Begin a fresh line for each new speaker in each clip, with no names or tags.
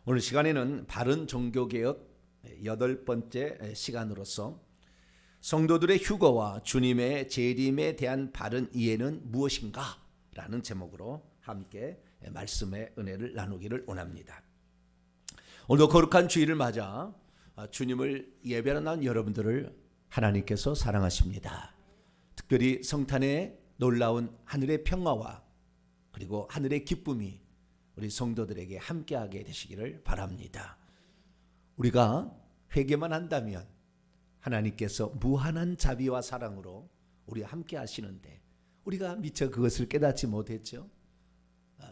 오늘 시간에는 바른 종교개혁 8번째 시간으로서 성도들의 휴거와 주님의 재림에 대한 바른 이해는 무엇인가? 라는 제목으로 함께 말씀의 은혜를 나누기를 원합니다. 오늘도 거룩한 주일을 맞아 주님을 예배하러 나온 여러분들을 하나님께서 사랑하십니다. 특별히 성탄의 놀라운 하늘의 평화와 그리고 하늘의 기쁨이 우리 성도들에게 함께하게 되시기를 바랍니다. 우리가 회개만 한다면 하나님께서 무한한 자비와 사랑으로 우리와 함께 하시는데 우리가 미처 그것을 깨닫지 못했죠.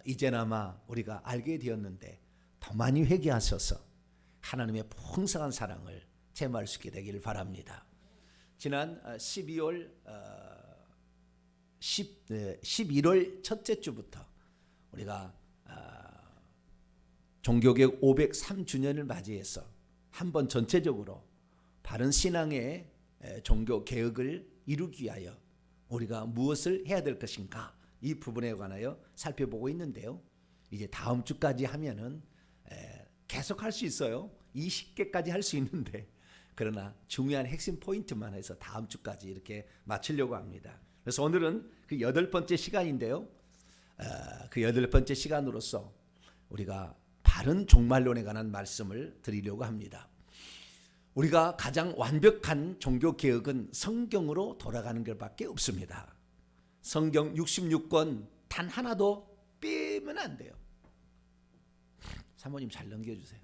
이제나마 우리가 알게 되었는데 더 많이 회개하셔서 하나님의 풍성한 사랑을 체험할 수 있게 되기를 바랍니다. 지난 11월 첫째 주부터 우리가 종교개혁 503주년을 맞이해서 한번 전체적으로 바른 신앙의 종교개혁을 이루기 위하여 우리가 무엇을 해야 될 것인가 이 부분에 관하여 살펴보고 있는데요. 이제 다음 주까지 하면은 계속 할 수 있어요. 20개까지 할 수 있는데 그러나 중요한 핵심 포인트만 해서 다음 주까지 이렇게 마치려고 합니다. 그래서 오늘은 그 8번째 시간인데요. 그 8번째 시간으로서 우리가 바른 종말론에 관한 말씀을 드리려고 합니다. 우리가 가장 완벽한 종교개혁은 성경으로 돌아가는 것밖에 없습니다. 성경 66권 단 하나도 빼면 안 돼요. 사모님 잘 넘겨주세요.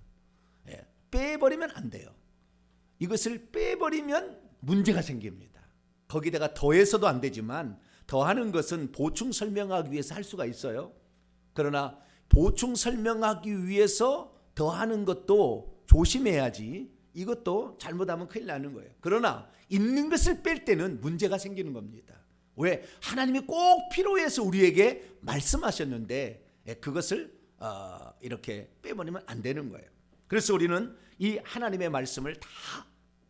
빼버리면 안 돼요. 이것을 빼버리면 문제가 생깁니다. 거기다가 더해서도 안 되지만 더하는 것은 보충 설명하기 위해서 할 수가 있어요. 그러나 보충 설명하기 위해서 더하는 것도 조심해야지. 이것도 잘못하면 큰일 나는 거예요. 그러나 있는 것을 뺄 때는 문제가 생기는 겁니다. 왜? 하나님이 꼭 필요해서 우리에게 말씀하셨는데 그것을 이렇게 빼버리면 안 되는 거예요. 그래서 우리는 이 하나님의 말씀을 다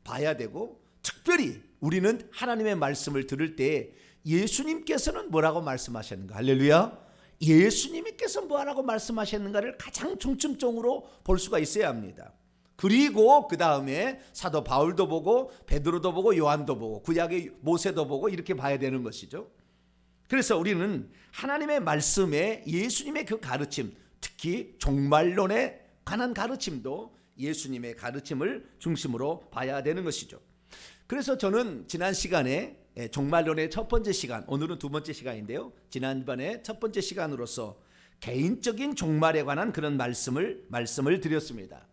봐야 되고 특별히 우리는 하나님의 말씀을 들을 때 예수님께서는 뭐라고 말씀하셨는가? 할렐루야. 예수님께서 뭐라고 말씀하셨는가를 가장 중점적으로 볼 수가 있어야 합니다. 그리고 그 다음에 사도 바울도 보고 베드로도 보고 요한도 보고 구약의 모세도 보고 이렇게 봐야 되는 것이죠. 그래서 우리는 하나님의 말씀에 예수님의 그 가르침, 특히 종말론에 관한 가르침도 예수님의 가르침을 중심으로 봐야 되는 것이죠. 그래서 저는 지난 시간에 종말론의 첫 번째 시간, 오늘은 두 번째 시간인데요. 지난번에 첫 번째 시간으로서 개인적인 종말에 관한 그런 말씀을 드렸습니다.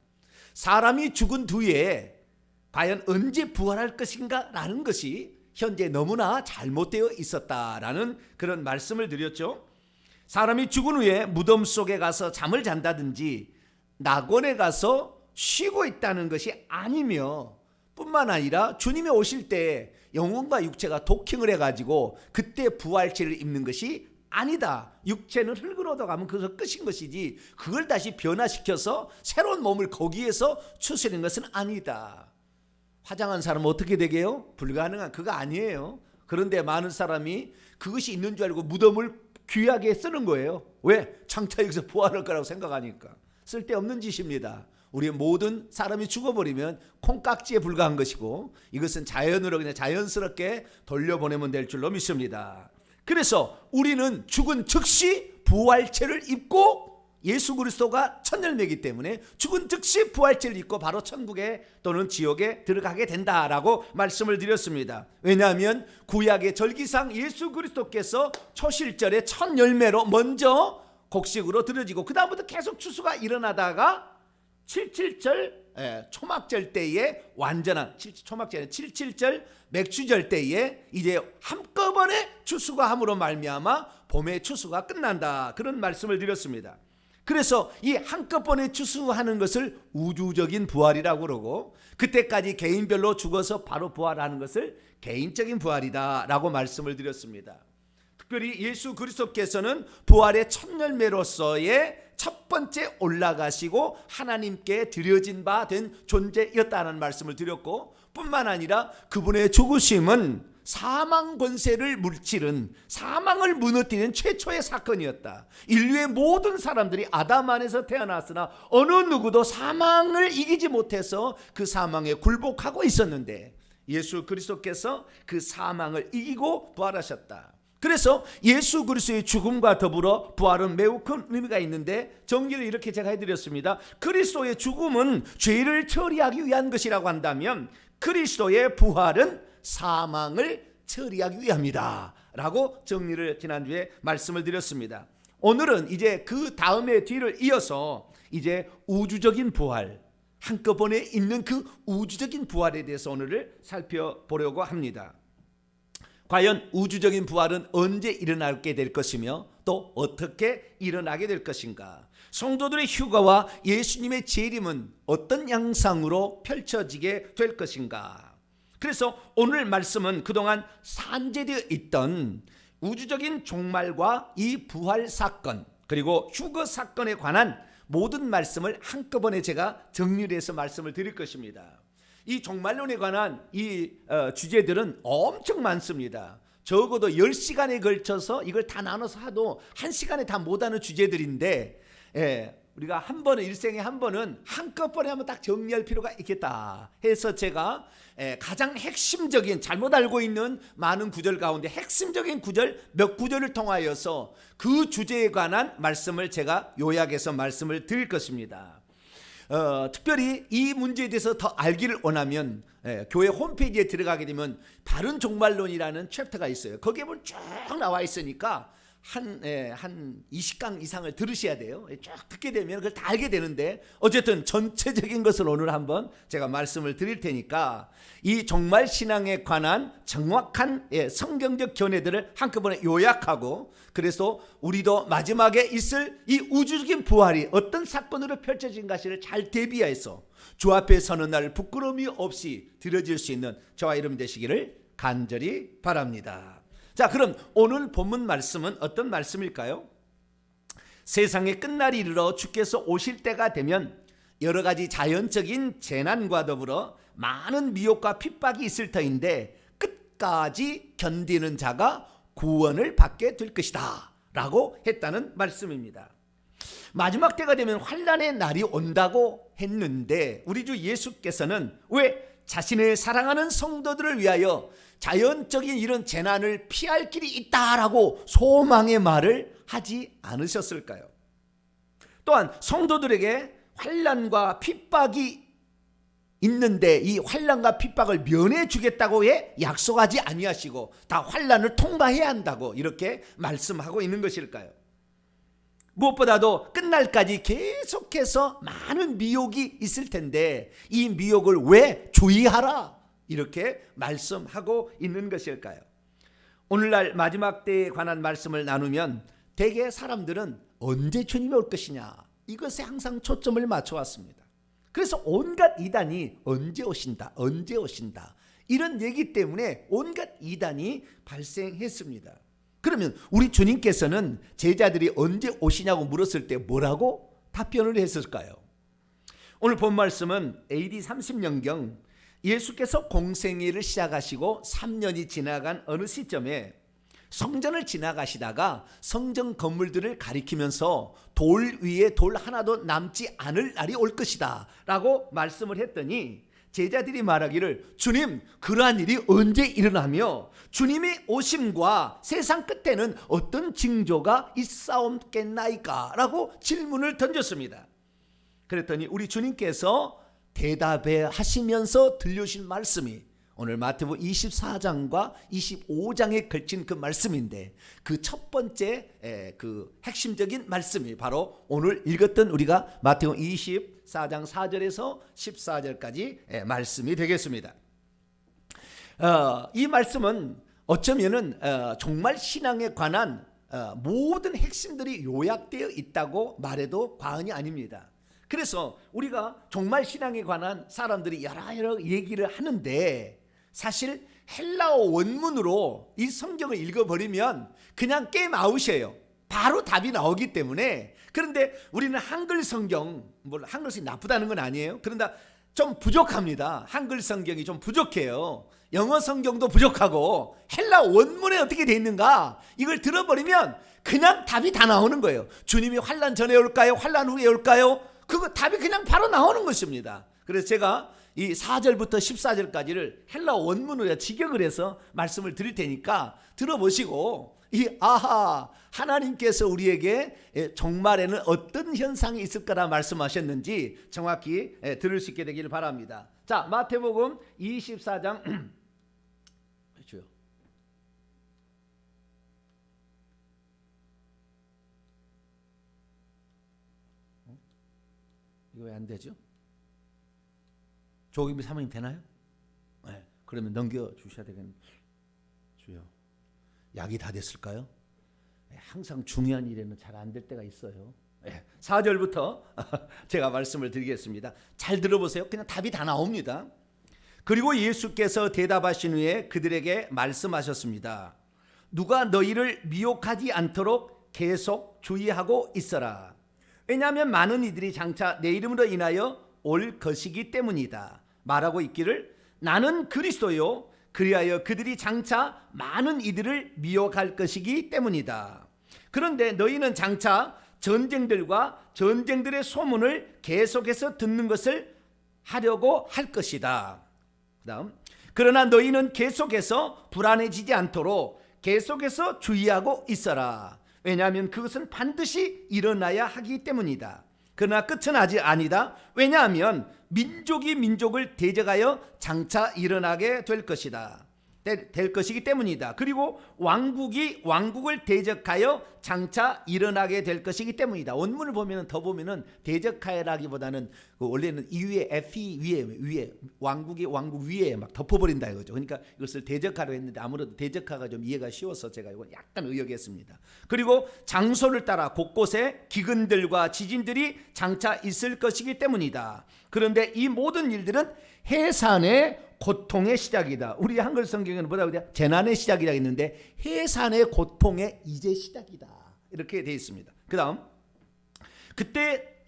사람이 죽은 뒤에 과연 언제 부활할 것인가 라는 것이 현재 너무나 잘못되어 있었다라는 그런 말씀을 드렸죠. 사람이 죽은 후에 무덤 속에 가서 잠을 잔다든지 낙원에 가서 쉬고 있다는 것이 아니며 뿐만 아니라 주님이 오실 때 영혼과 육체가 도킹을 해가지고 그때 부활체를 입는 것이 아니다. 육체는 흙으로 얻어가면 그것은 끝인 것이지 그걸 다시 변화시켜서 새로운 몸을 거기에서 추스리는 것은 아니다. 화장한 사람은 어떻게 되게요? 불가능한 그거 아니에요. 그런데 많은 사람이 그것이 있는 줄 알고 무덤을 귀하게 쓰는 거예요. 왜? 장차 여기서 부활할 거라고 생각하니까. 쓸데없는 짓입니다. 우리 모든 사람이 죽어버리면 콩깍지에 불과한 것이고 이것은 자연으로 그냥 자연스럽게 돌려보내면 될 줄로 믿습니다. 그래서 우리는 죽은 즉시 부활체를 입고 예수 그리스도가 첫 열매이기 때문에 죽은 즉시 부활체를 입고 바로 천국에 또는 지옥에 들어가게 된다라고 말씀을 드렸습니다. 왜냐하면 구약의 절기상 예수 그리스도께서 초실절의 첫 열매로 먼저 곡식으로 드려지고 그 다음부터 계속 추수가 일어나다가 77절 초막절 때에 완전한 초막절에 77절 맥주절 때에 이제 한꺼번에 추수가 함으로 말미암아 봄의 추수가 끝난다 그런 말씀을 드렸습니다. 그래서 이 한꺼번에 추수하는 것을 우주적인 부활이라고 그러고 그때까지 개인별로 죽어서 바로 부활하는 것을 개인적인 부활이다라고 말씀을 드렸습니다. 특별히 예수 그리스도께서는 부활의 첫 열매로서의 첫 번째 올라가시고 하나님께 드려진 바 된 존재였다는 말씀을 드렸고 뿐만 아니라 그분의 죽으심은 사망 권세를 물질은 사망을 무너뜨리는 최초의 사건이었다. 인류의 모든 사람들이 아담 안에서 태어났으나 어느 누구도 사망을 이기지 못해서 그 사망에 굴복하고 있었는데 예수 그리스도께서 그 사망을 이기고 부활하셨다. 그래서 예수 그리스도의 죽음과 더불어 부활은 매우 큰 의미가 있는데 정리를 이렇게 제가 해드렸습니다. 그리스도의 죽음은 죄를 처리하기 위한 것이라고 한다면 그리스도의 부활은 사망을 처리하기 위함이다 라고 정리를 지난주에 말씀을 드렸습니다. 오늘은 이제 그 다음의 뒤를 이어서 이제 우주적인 부활, 한꺼번에 있는 그 우주적인 부활에 대해서 오늘을 살펴보려고 합니다. 과연 우주적인 부활은 언제 일어나게 될 것이며 또 어떻게 일어나게 될 것인가? 성도들의 휴가와 예수님의 재림은 어떤 양상으로 펼쳐지게 될 것인가? 그래서 오늘 말씀은 그동안 산재되어 있던 우주적인 종말과 이 부활 사건 그리고 휴거 사건에 관한 모든 말씀을 한꺼번에 제가 정리를 해서 말씀을 드릴 것입니다. 이 종말론에 관한 이 주제들은 엄청 많습니다. 적어도 10시간에 걸쳐서 이걸 다 나눠서 하도 1시간에 다 못하는 주제들인데 우리가 한 번은 일생에 한 번은 한꺼번에 한번 딱 정리할 필요가 있겠다 해서 제가 가장 핵심적인 잘못 알고 있는 많은 구절 가운데 핵심적인 구절 몇 구절을 통하여서 그 주제에 관한 말씀을 제가 요약해서 말씀을 드릴 것입니다. 특별히 이 문제에 대해서 더 알기를 원하면 교회 홈페이지에 들어가게 되면 바른 종말론이라는 챕터가 있어요. 거기에 보면 쭉 나와 있으니까 한 20강 이상을 들으셔야 돼요. 쭉 듣게 되면 그걸 다 알게 되는데 어쨌든 전체적인 것을 오늘 한번 제가 말씀을 드릴 테니까 이 종말 신앙에 관한 정확한 성경적 견해들을 한꺼번에 요약하고 그래서 우리도 마지막에 있을 이 우주적인 부활이 어떤 사건으로 펼쳐진 것을 잘 대비해서 주 앞에 서는 날 부끄러움이 없이 드려질 수 있는 저와 여러분 되시기를 간절히 바랍니다. 자, 그럼 오늘 본문 말씀은 어떤 말씀일까요? 세상의 끝날이 이르러 주께서 오실 때가 되면 여러 가지 자연적인 재난과 더불어 많은 미혹과 핍박이 있을 터인데 끝까지 견디는 자가 구원을 받게 될 것이다 라고 했다는 말씀입니다. 마지막 때가 되면 환난의 날이 온다고 했는데 우리 주 예수께서는 왜 자신의 사랑하는 성도들을 위하여 자연적인 이런 재난을 피할 길이 있다라고 소망의 말을 하지 않으셨을까요? 또한 성도들에게 환난과 핍박이 있는데 이 환난과 핍박을 면해 주겠다고 해 약속하지 아니하시고 다 환난을 통과해야 한다고 이렇게 말씀하고 있는 것일까요? 무엇보다도 끝날까지 계속해서 많은 미혹이 있을 텐데 이 미혹을 왜 주의하라 이렇게 말씀하고 있는 것일까요? 오늘날 마지막 때에 관한 말씀을 나누면 대개 사람들은 언제 주님이 올 것이냐 이것에 항상 초점을 맞춰왔습니다. 그래서 온갖 이단이 언제 오신다 언제 오신다 이런 얘기 때문에 온갖 이단이 발생했습니다. 그러면 우리 주님께서는 제자들이 언제 오시냐고 물었을 때 뭐라고 답변을 했을까요? 오늘 본 말씀은 AD 30년경 예수께서 공생애를 시작하시고 3년이 지나간 어느 시점에 성전을 지나가시다가 성전 건물들을 가리키면서 돌 위에 돌 하나도 남지 않을 날이 올 것이다 라고 말씀을 했더니 제자들이 말하기를 주님 그러한 일이 언제 일어나며 주님의 오심과 세상 끝에는 어떤 징조가 있사옵겠나이까 라고 질문을 던졌습니다. 그랬더니 우리 주님께서 대답해 하시면서 들려주신 말씀이 오늘 마태복음 24장과 25장에 걸친 그 말씀인데 그 첫 번째 그 핵심적인 말씀이 바로 오늘 읽었던 우리가 마태복음 24장 4절에서 14절까지 말씀이 되겠습니다. 이 말씀은 어쩌면은 정말 신앙에 관한 모든 핵심들이 요약되어 있다고 말해도 과언이 아닙니다. 그래서 우리가 정말 신앙에 관한 사람들이 여러 얘기를 하는데 사실 헬라어 원문으로 이 성경을 읽어버리면 그냥 게임 아웃이에요. 바로 답이 나오기 때문에. 그런데 우리는 한글 성경, 물론 한글 성경이 나쁘다는 건 아니에요. 그런데 좀 부족합니다. 한글 성경이 좀 부족해요. 영어 성경도 부족하고 헬라 원문에 어떻게 돼 있는가 이걸 들어버리면 그냥 답이 다 나오는 거예요. 주님이 환난 전에 올까요? 환난 후에 올까요? 그거 답이 그냥 바로 나오는 것입니다. 그래서 제가 이 4절부터 14절까지를 헬라 원문으로 직역을 해서 말씀을 드릴 테니까 들어보시고 하나님께서 우리에게 종말에는 어떤 현상이 있을 거라 말씀하셨는지 정확히 들을 수 있게 되기를 바랍니다. 자, 마태복음 24장 이거 왜 안 되죠? 조기미 사모님 되나요? 네, 그러면 넘겨 주셔야 되겠네요. 주여, 약이 다 됐을까요? 네, 항상 중요한 일에는 잘 안 될 때가 있어요. 네, 4절부터 제가 말씀을 드리겠습니다. 잘 들어보세요. 그냥 답이 다 나옵니다. 그리고 예수께서 대답하신 후에 그들에게 말씀하셨습니다. 누가 너희를 미혹하지 않도록 계속 주의하고 있어라. 왜냐하면 많은 이들이 장차 내 이름으로 인하여 올 것이기 때문이다. 말하고 있기를 나는 그리스도요 그리하여 그들이 장차 많은 이들을 미혹할 것이기 때문이다. 그런데 너희는 장차 전쟁들과 전쟁들의 소문을 계속해서 듣는 것을 하려고 할 것이다. 그다음 그러나 너희는 계속해서 불안해지지 않도록 계속해서 주의하고 있어라. 왜냐하면 그것은 반드시 일어나야 하기 때문이다. 그러나 끝은 아직 아니다. 왜냐하면 민족이 민족을 대적하여 장차 일어나게 될 것이다. 될 것이기 때문이다. 그리고 왕국이 왕국을 대적하여 장차 일어나게 될 것이기 때문이다. 원문을 보면 더 보면은 대적하여라기보다는 원래는 이 위에 F 위에 왕국이 왕국 위에 막 덮어버린다 이거죠. 그러니까 이것을 대적하려 했는데 아무래도 대적하가 좀 이해가 쉬워서 제가 이거 약간 의역했습니다. 그리고 장소를 따라 곳곳에 기근들과 지진들이 장차 있을 것이기 때문이다. 그런데 이 모든 일들은 해산의 고통의 시작이다. 우리 한글 성경에는 뭐라고 돼요? 재난의 시작이라고 했는데 해산의 고통의 이제 시작이다. 이렇게 되어 있습니다. 그 다음 그때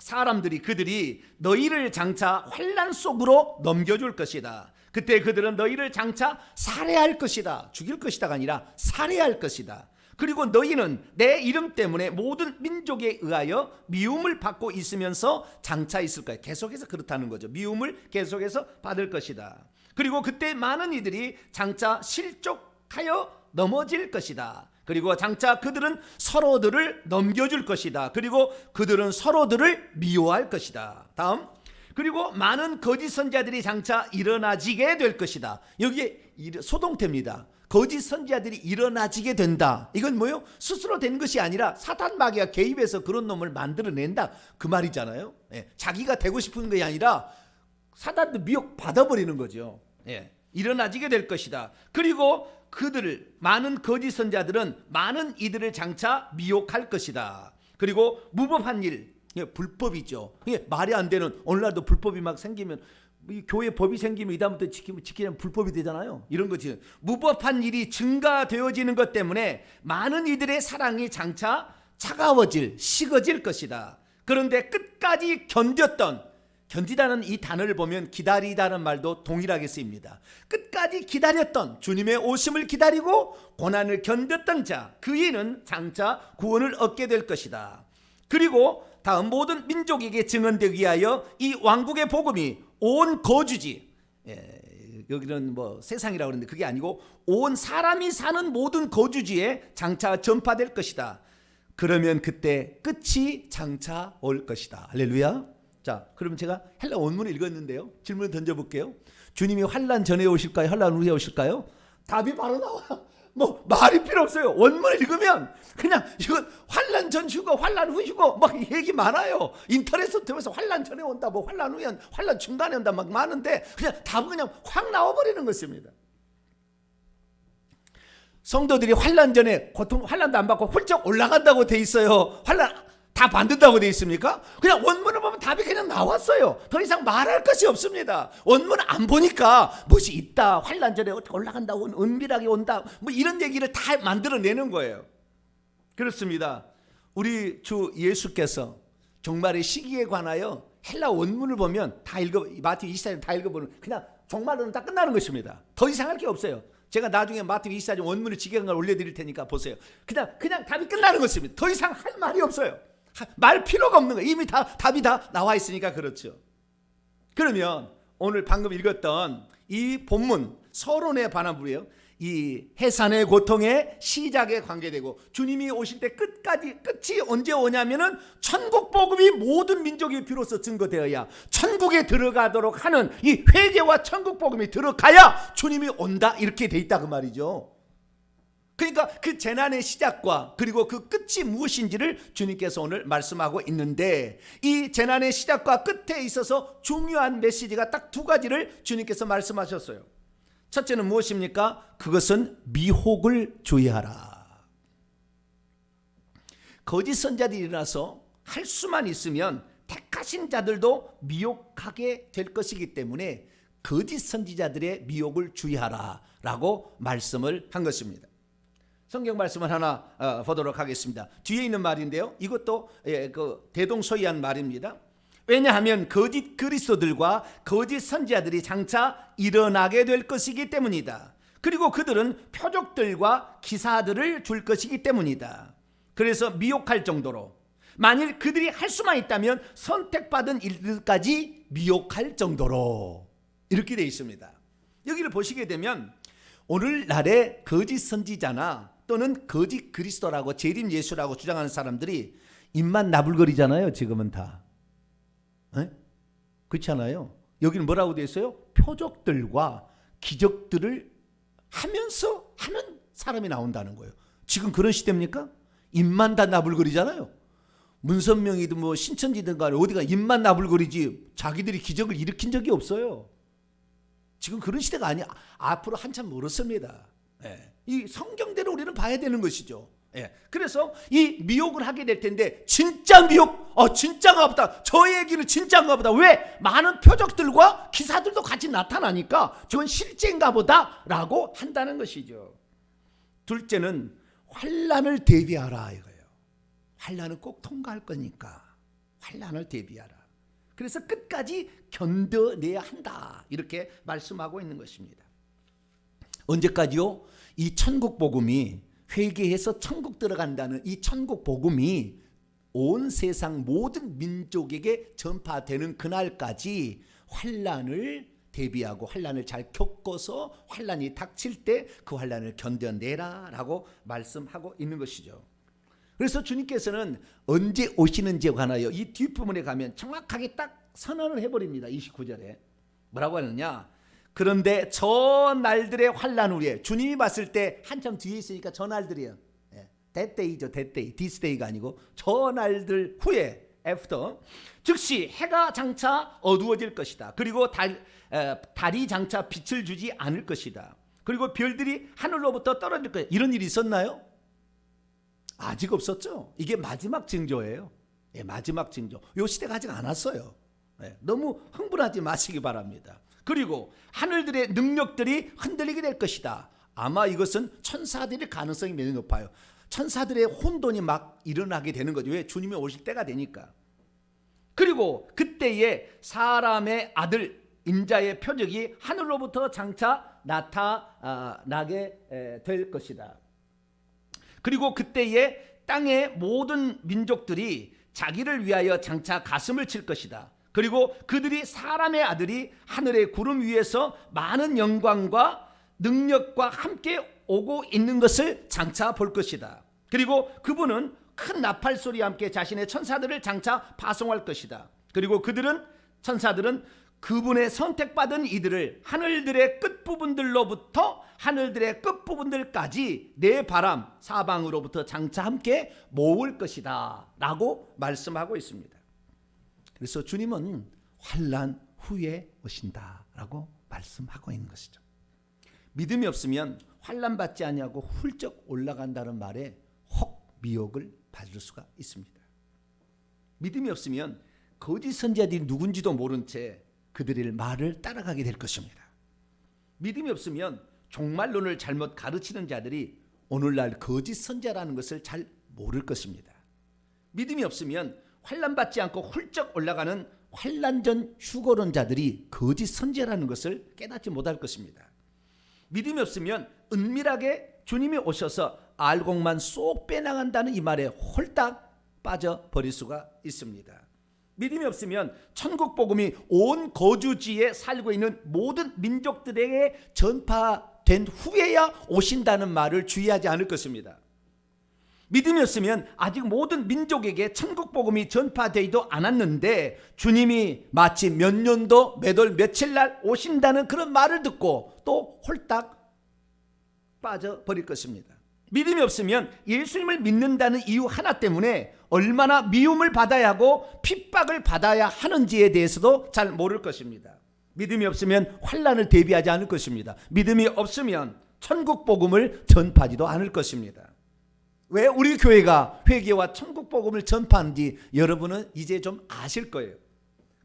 그들이 너희를 장차 환난 속으로 넘겨줄 것이다. 그때 그들은 너희를 장차 살해할 것이다. 죽일 것이다가 아니라 살해할 것이다. 그리고 너희는 내 이름 때문에 모든 민족에 의하여 미움을 받고 있으면서 장차 있을 거야. 계속해서 그렇다는 거죠. 미움을 계속해서 받을 것이다. 그리고 그때 많은 이들이 장차 실족하여 넘어질 것이다. 그리고 장차 그들은 서로들을 넘겨줄 것이다. 그리고 그들은 서로들을 미워할 것이다. 다음 그리고 많은 거짓 선지자들이 장차 일어나지게 될 것이다. 여기에 소동태입니다. 거짓 선지자들이 일어나지게 된다. 이건 뭐요? 스스로 된 것이 아니라 사탄 마귀가 개입해서 그런 놈을 만들어낸다. 그 말이잖아요. 자기가 되고 싶은 것이 아니라 사단도 미혹 받아버리는 거죠. 일어나지게 될 것이다. 그리고 많은 거짓 선지자들은 많은 이들을 장차 미혹할 것이다. 그리고 무법한 일, 불법이죠. 말이 안 되는 오늘날도 불법이 막 생기면 교회 법이 생기면 이다음부터 지키면 불법이 되잖아요. 이런 거지. 무법한 일이 증가되어지는 것 때문에 많은 이들의 사랑이 장차 차가워질, 식어질 것이다. 그런데 끝까지 견디다는 이 단어를 보면 기다리다는 말도 동일하게 쓰입니다. 끝까지 기다렸던 주님의 오심을 기다리고 고난을 견뎠던 자, 그 이는 장차 구원을 얻게 될 것이다. 그리고 다음 모든 민족에게 증언되기 위하여 이 왕국의 복음이 온 거주지, 여기는 뭐 세상이라고 그러는데 그게 아니고 온 사람이 사는 모든 거주지에 장차 전파될 것이다. 그러면 그때 끝이 장차 올 것이다. 할렐루야. 자, 그럼 제가 헬라 원문을 읽었는데요. 질문을 던져볼게요. 주님이 환난 전에 오실까요? 환난 후에 오실까요? 답이 바로 나와요. 뭐 말이 필요 없어요. 원문을 읽으면 그냥 이건 환난 전 휴거, 환난 후 휴거 막 얘기 많아요. 인터넷에 통해서 환난 전에 온다, 뭐 환난 후에, 환난 중간에 온다 막 많은데 그냥 답은 그냥 확 나와버리는 것입니다. 성도들이 환난 전에 고통 환난도 안 받고 훌쩍 올라간다고 돼 있어요. 환난 다 받는다고 돼 있습니까? 그냥 원문을 보면 답이 그냥 나왔어요. 더 이상 말할 것이 없습니다. 원문 안 보니까 무엇이 있다, 환난 전에 올라간다, 은밀하게 온다, 뭐 이런 얘기를 다 만들어내는 거예요. 그렇습니다. 우리 주 예수께서 종말의 시기에 관하여 헬라 원문을 보면 다 마태복음 24장 다 읽어보면 그냥 종말론은 다 끝나는 것입니다. 더 이상 할 게 없어요. 제가 나중에 마태복음 24장 원문을 직역을 올려드릴 테니까 보세요. 그냥 답이 끝나는 것입니다. 더 이상 할 말이 없어요. 말 필요가 없는 거예요. 이미 다 답이 다 나와 있으니까 그렇죠. 그러면 오늘 방금 읽었던 이 본문 서론에 관한 부분이에요. 이 해산의 고통의 시작에 관계되고 주님이 오실 때 끝이 언제 오냐면은 천국 복음이 모든 민족이 비로소 증거되어야 천국에 들어가도록 하는 이 회개와 천국 복음이 들어가야 주님이 온다 이렇게 돼 있다 그 말이죠. 그러니까 그 재난의 시작과 그리고 그 끝이 무엇인지를 주님께서 오늘 말씀하고 있는데 이 재난의 시작과 끝에 있어서 중요한 메시지가 딱 두 가지를 주님께서 말씀하셨어요. 첫째는 무엇입니까? 그것은 미혹을 주의하라. 거짓 선자들이 일어나서 할 수만 있으면 택하신 자들도 미혹하게 될 것이기 때문에 거짓 선지자들의 미혹을 주의하라 라고 말씀을 한 것입니다. 성경 말씀을 하나 보도록 하겠습니다. 뒤에 있는 말인데요. 이것도 그 대동소이한 말입니다. 왜냐하면 거짓 그리스도들과 거짓 선지자들이 장차 일어나게 될 것이기 때문이다. 그리고 그들은 표적들과 기사들을 줄 것이기 때문이다. 그래서 미혹할 정도로 만일 그들이 할 수만 있다면 선택받은 일들까지 미혹할 정도로 이렇게 되어 있습니다. 여기를 보시게 되면 오늘날의 거짓 선지자나 또는 거짓 그리스도라고 재림 예수라고 주장하는 사람들이 입만 나불거리잖아요. 지금은 다. 그렇지 않아요? 여기는 뭐라고 되어 있어요? 표적들과 기적들을 하면서 하는 사람이 나온다는 거예요. 지금 그런 시대입니까? 입만 다 나불거리잖아요. 문선명이든 뭐 신천지든 간에 어디가 입만 나불거리지 자기들이 기적을 일으킨 적이 없어요. 지금 그런 시대가 아니야. 앞으로 한참 멀었습니다. 이 성경대로 우리는 봐야 되는 것이죠. 그래서 이 미혹을 하게 될 텐데 진짜 미혹, 진짜가 없다. 저 얘기는 진짜인가 보다. 왜? 많은 표적들과 기사들도 같이 나타나니까 저건 실제인가 보다 라고 한다는 것이죠. 둘째는 환난을 대비하라 이거예요. 환난은 꼭 통과할 거니까 환난을 대비하라. 그래서 끝까지 견뎌내야 한다 이렇게 말씀하고 있는 것입니다. 언제까지요? 이 천국 복음이 회개해서 천국 들어간다는 이 천국 복음이 온 세상 모든 민족에게 전파되는 그날까지 환난을 대비하고 환난을 잘 겪어서 환난이 닥칠 때 그 환난을 견뎌내라 라고 말씀하고 있는 것이죠. 그래서 주님께서는 언제 오시는지에 관하여 이 뒷부분에 가면 정확하게 딱 선언을 해버립니다. 29절에 뭐라고 하느냐, 그런데 저 날들의 환난 후에, 주님이 봤을 때 한참 뒤에 있으니까 저 날들이에요. that day죠. that day. this day가 아니고 저 날들 후에 after, 즉시 해가 장차 어두워질 것이다. 그리고 달이 장차 빛을 주지 않을 것이다. 그리고 별들이 하늘로부터 떨어질 것이다. 이런 일이 있었나요? 아직 없었죠. 이게 마지막 징조예요. 마지막 징조. 이 시대가 아직 안 왔어요. 너무 흥분하지 마시기 바랍니다. 그리고 하늘들의 능력들이 흔들리게 될 것이다. 아마 이것은 천사들의 가능성이 매우 높아요. 천사들의 혼돈이 막 일어나게 되는 거죠. 왜? 주님이 오실 때가 되니까. 그리고 그때에 사람의 아들 인자의 표적이 하늘로부터 장차 나타나게 될 것이다. 그리고 그때에 땅의 모든 민족들이 자기를 위하여 장차 가슴을 칠 것이다. 그리고 그들이 사람의 아들이 하늘의 구름 위에서 많은 영광과 능력과 함께 오고 있는 것을 장차 볼 것이다. 그리고 그분은 큰 나팔 소리와 함께 자신의 천사들을 장차 파송할 것이다. 그리고 천사들은 그분의 선택받은 이들을 하늘들의 끝부분들로부터 하늘들의 끝부분들까지 내 바람 사방으로부터 장차 함께 모을 것이다 라고 말씀하고 있습니다. 그래서 주님은 환난 후에 오신다 라고 말씀하고 있는 것이죠. 믿음이 없으면 환난 받지 아니하고 훌쩍 올라간다는 말에 혹 미혹을 받을 수가 있습니다. 믿음이 없으면 거짓 선지자들이 누군지도 모른 채 그들의 말을 따라가게 될 것입니다. 믿음이 없으면 종말론을 잘못 가르치는 자들이 오늘날 거짓 선지자라는 것을 잘 모를 것입니다. 믿음이 없으면 환난 받지 않고 훌쩍 올라가는 환난 휴거론자들이 거짓 선지라는 것을 깨닫지 못할 것입니다. 믿음이 없으면 은밀하게 주님이 오셔서 알곡만 쏙 빼나간다는 이 말에 홀딱 빠져버릴 수가 있습니다. 믿음이 없으면 천국 복음이 온 거주지에 살고 있는 모든 민족들에게 전파된 후에야 오신다는 말을 주의하지 않을 것입니다. 믿음이 없으면 아직 모든 민족에게 천국 복음이 전파되지도 않았는데 주님이 마치 몇 년도 몇 월 며칠 날 오신다는 그런 말을 듣고 또 홀딱 빠져버릴 것입니다. 믿음이 없으면 예수님을 믿는다는 이유 하나 때문에 얼마나 미움을 받아야 하고 핍박을 받아야 하는지에 대해서도 잘 모를 것입니다. 믿음이 없으면 환난을 대비하지 않을 것입니다. 믿음이 없으면 천국 복음을 전파하지도 않을 것입니다. 왜 우리 교회가 회개와 천국 복음을 전파하는지 여러분은 이제 좀 아실 거예요.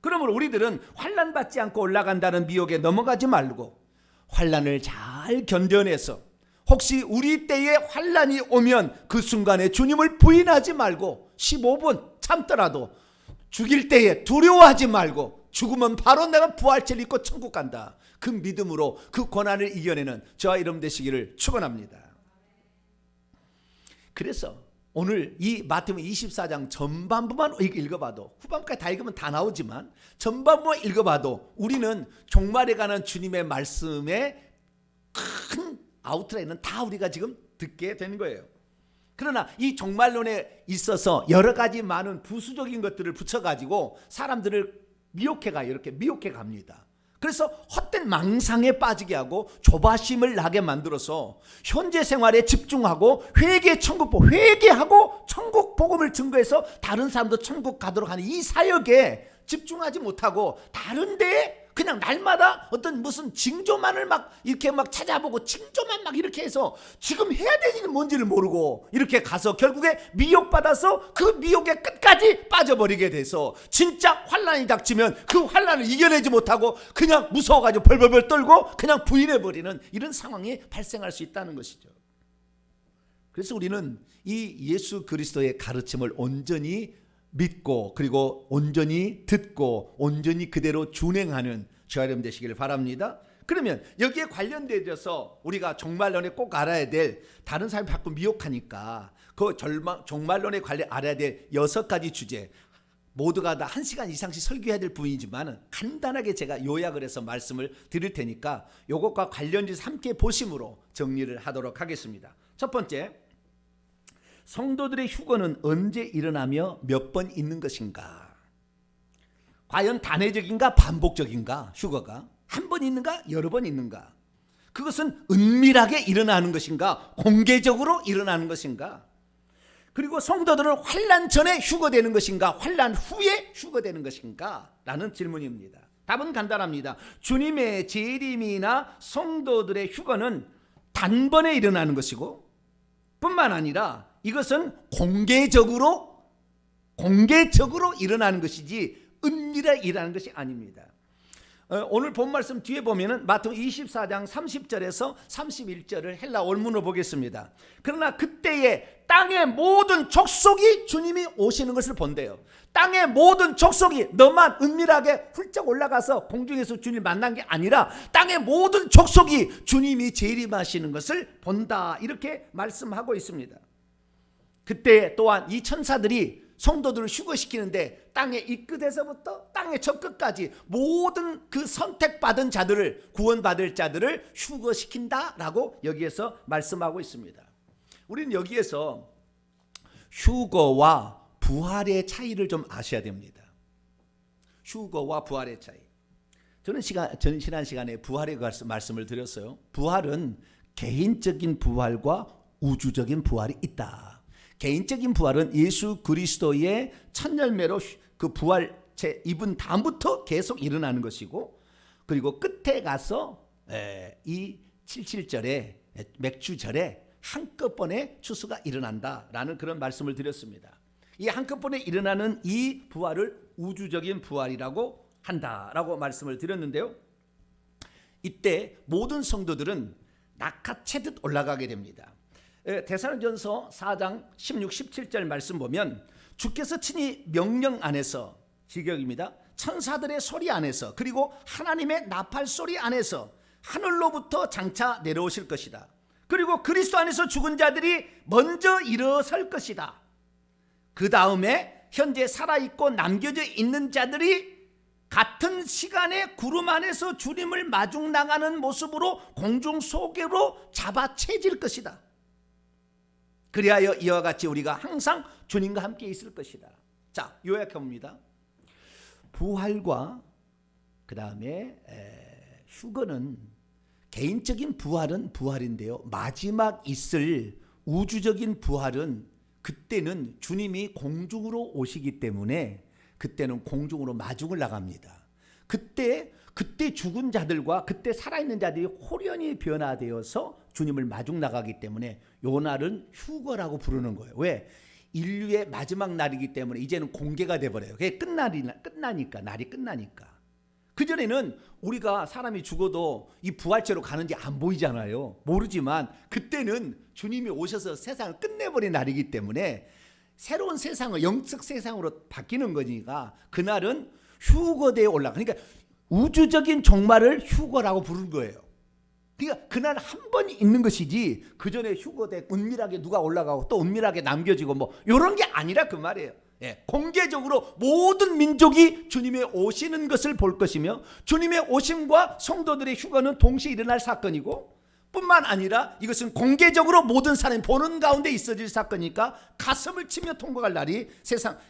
그러므로 우리들은 환난 받지 않고 올라간다는 미혹에 넘어가지 말고 환난을 잘 견뎌내서 혹시 우리 때에 환난이 오면 그 순간에 주님을 부인하지 말고 15분 참더라도 죽일 때에 두려워하지 말고 죽으면 바로 내가 부활체를 입고 천국 간다. 그 믿음으로 그 고난을 이겨내는 저와 여러분 되시기를 축원합니다. 그래서 오늘 이 마태복음 24장 전반부만 읽어봐도 후반까지 다 읽으면 다 나오지만 전반부만 읽어봐도 우리는 종말에 관한 주님의 말씀의 큰 아웃라인은 다 우리가 지금 듣게 되는 거예요. 그러나 이 종말론에 있어서 여러 가지 많은 부수적인 것들을 붙여가지고 사람들을 이렇게 미혹해 갑니다. 그래서 헛된 망상에 빠지게 하고 조바심을 나게 만들어서 현재 생활에 집중하고 회개하고 천국 복음을 증거해서 다른 사람도 천국 가도록 하는 이 사역에 집중하지 못하고 다른 데에 그냥 날마다 어떤 무슨 징조만을 막 이렇게 막 찾아보고 징조만 막 이렇게 해서 지금 해야 되는 일은 뭔지를 모르고 이렇게 가서 결국에 미혹받아서 그 미혹의 끝까지 빠져버리게 돼서 진짜 환난이 닥치면 그 환난을 이겨내지 못하고 그냥 무서워가지고 벌벌벌 떨고 그냥 부인해버리는 이런 상황이 발생할 수 있다는 것이죠. 그래서 우리는 이 예수 그리스도의 가르침을 온전히 믿고 그리고 온전히 듣고 온전히 그대로 준행하는 저와 여러분 되시기를 바랍니다. 그러면 여기에 관련되어서 우리가 종말론에 꼭 알아야 될 다른 사람이 자꾸 미혹하니까 그 종말론에 관련 알아야 될 6가지 주제 모두가 다 1시간 이상씩 설교해야 될 부분이지만 간단하게 제가 요약을 해서 말씀을 드릴 테니까 이것과 관련해서 함께 보심으로 정리를 하도록 하겠습니다. 첫 번째, 성도들의 휴거는 언제 일어나며 몇 번 있는 것인가? 과연 단회적인가 반복적인가? 휴거가 한 번 있는가 여러 번 있는가? 그것은 은밀하게 일어나는 것인가 공개적으로 일어나는 것인가? 그리고 성도들은 환난 전에 휴거되는 것인가 환난 후에 휴거되는 것인가? 라는 질문입니다. 답은 간단합니다. 주님의 재림이나 성도들의 휴거는 단번에 일어나는 것이고 뿐만 아니라 이것은 공개적으로 일어나는 것이지 은밀하게 일어나는 것이 아닙니다. 오늘 본 말씀 뒤에 보면은 마태복음 24장 30절에서 31절을 헬라 원문으로 보겠습니다. 그러나 그때에 땅의 모든 족속이 주님이 오시는 것을 본대요. 땅의 모든 족속이 너만 은밀하게 훌쩍 올라가서 공중에서 주님 만난 게 아니라 땅의 모든 족속이 주님이 재림하시는 것을 본다. 이렇게 말씀하고 있습니다. 그때 또한 이 천사들이 성도들을 휴거시키는데 땅의 이 끝에서부터 땅의 저 끝까지 모든 그 선택받은 자들을 구원받을 자들을 휴거시킨다라고 여기에서 말씀하고 있습니다. 우리는 여기에서 휴거와 부활의 차이를 좀 아셔야 됩니다. 휴거와 부활의 차이. 저는 지난 시간에 부활에 관해서 말씀을 드렸어요. 부활은 개인적인 부활과 우주적인 부활이 있다. 개인적인 부활은 예수 그리스도의 첫 열매로 그 부활체 입은 다음부터 계속 일어나는 것이고 그리고 끝에 가서 이 77절에 맥주절에 한꺼번에 추수가 일어난다라는 그런 말씀을 드렸습니다. 이 한꺼번에 일어나는 이 부활을 우주적인 부활이라고 한다라고 말씀을 드렸는데요. 이때 모든 성도들은 낚아채듯 올라가게 됩니다. 데살로니가전서 4장 16, 17절 말씀 보면 주께서 친히 명령 안에서 지경입니다. 천사들의 소리 안에서 그리고 하나님의 나팔 소리 안에서 하늘로부터 장차 내려오실 것이다. 그리고 그리스도 안에서 죽은 자들이 먼저 일어설 것이다. 그 다음에 현재 살아있고 남겨져 있는 자들이 같은 시간에 구름 안에서 주님을 마중 나가는 모습으로 공중 속으로 잡아채질 것이다. 그리하여 이와 같이 우리가 항상 주님과 함께 있을 것이다. 자, 요약해 봅니다. 부활과 그 다음에 휴거는, 개인적인 부활은 부활인데요, 마지막 있을 우주적인 부활은 그때는 주님이 공중으로 오시기 때문에 그때는 공중으로 마중을 나갑니다. 그때 죽은 자들과 그때 살아있는 자들이 홀연히 변화되어서 주님을 마중 나가기 때문에 요 날은 휴거라고 부르는 거예요. 왜? 인류의 마지막 날이기 때문에 이제는 공개가 돼버려요. 그게 끝나니까, 날이 끝나니까. 그전에는 우리가 사람이 죽어도 이 부활체로 가는지 안 보이잖아요. 모르지만 그때는 주님이 오셔서 세상을 끝내버린 날이기 때문에 새로운 세상을, 영적 세상으로 바뀌는 거니까 그날은 휴거대에 올라가. 그러니까 우주적인 종말을 휴거라고 부르는 거예요. 그러니까 그날 한 번 있는 것이지 그전에 휴거대 은밀하게 누가 올라가고 또 은밀하게 남겨지고 뭐 이런 게 아니라 그 말이에요. 예, 공개적으로 모든 민족이 주님의 오시는 것을 볼 것이며 주님의 오심과 성도들의 휴거는 동시에 일어날 사건이고 뿐만 아니라 이것은 공개적으로 모든 사람이 보는 가운데 있어질 사건이니까 가슴을 치며 통과할 날이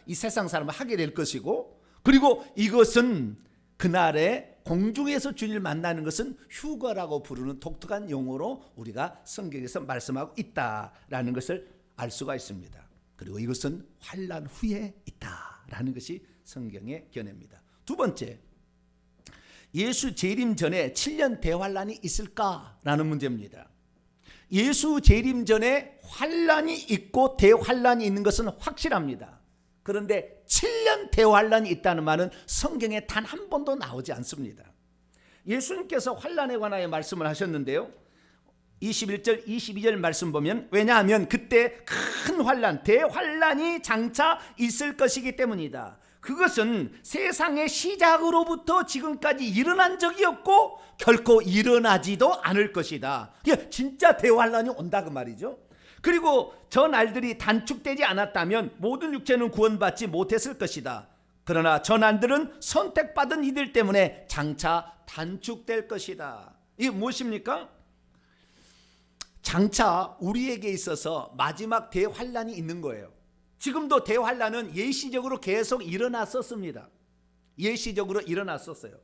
이 세상 사람을 하게 될 것이고, 그리고 이것은 그날에 공중에서 주님을 만나는 것은 휴거라고 부르는 독특한 용어로 우리가 성경에서 말씀하고 있다라는 것을 알 수가 있습니다. 그리고 이것은 환난 후에 있다라는 것이 성경의 견해입니다. 두 번째, 예수 재림 전에 7년 대환란이 있을까라는 문제입니다. 예수 재림 전에 환란이 있고 대환란이 있는 것은 확실합니다. 그런데 7년 대환란이 있다는 말은 성경에 단 한 번도 나오지 않습니다. 예수님께서 환란에 관하여 말씀을 하셨는데요, 21절 22절 말씀 보면, 왜냐하면 그때 큰 환란, 대환란이 장차 있을 것이기 때문이다. 그것은 세상의 시작으로부터 지금까지 일어난 적이 없고 결코 일어나지도 않을 것이다. 진짜 대환란이 온다 그 말이죠. 그리고 저 날들이 단축되지 않았다면 모든 육체는 구원받지 못했을 것이다. 그러나 저 날들은 선택받은 이들 때문에 장차 단축될 것이다. 이게 무엇입니까? 장차 우리에게 있어서 마지막 대환란이 있는 거예요. 지금도 대환란은 예시적으로 계속 일어났었습니다. 예시적으로 일어났었어요.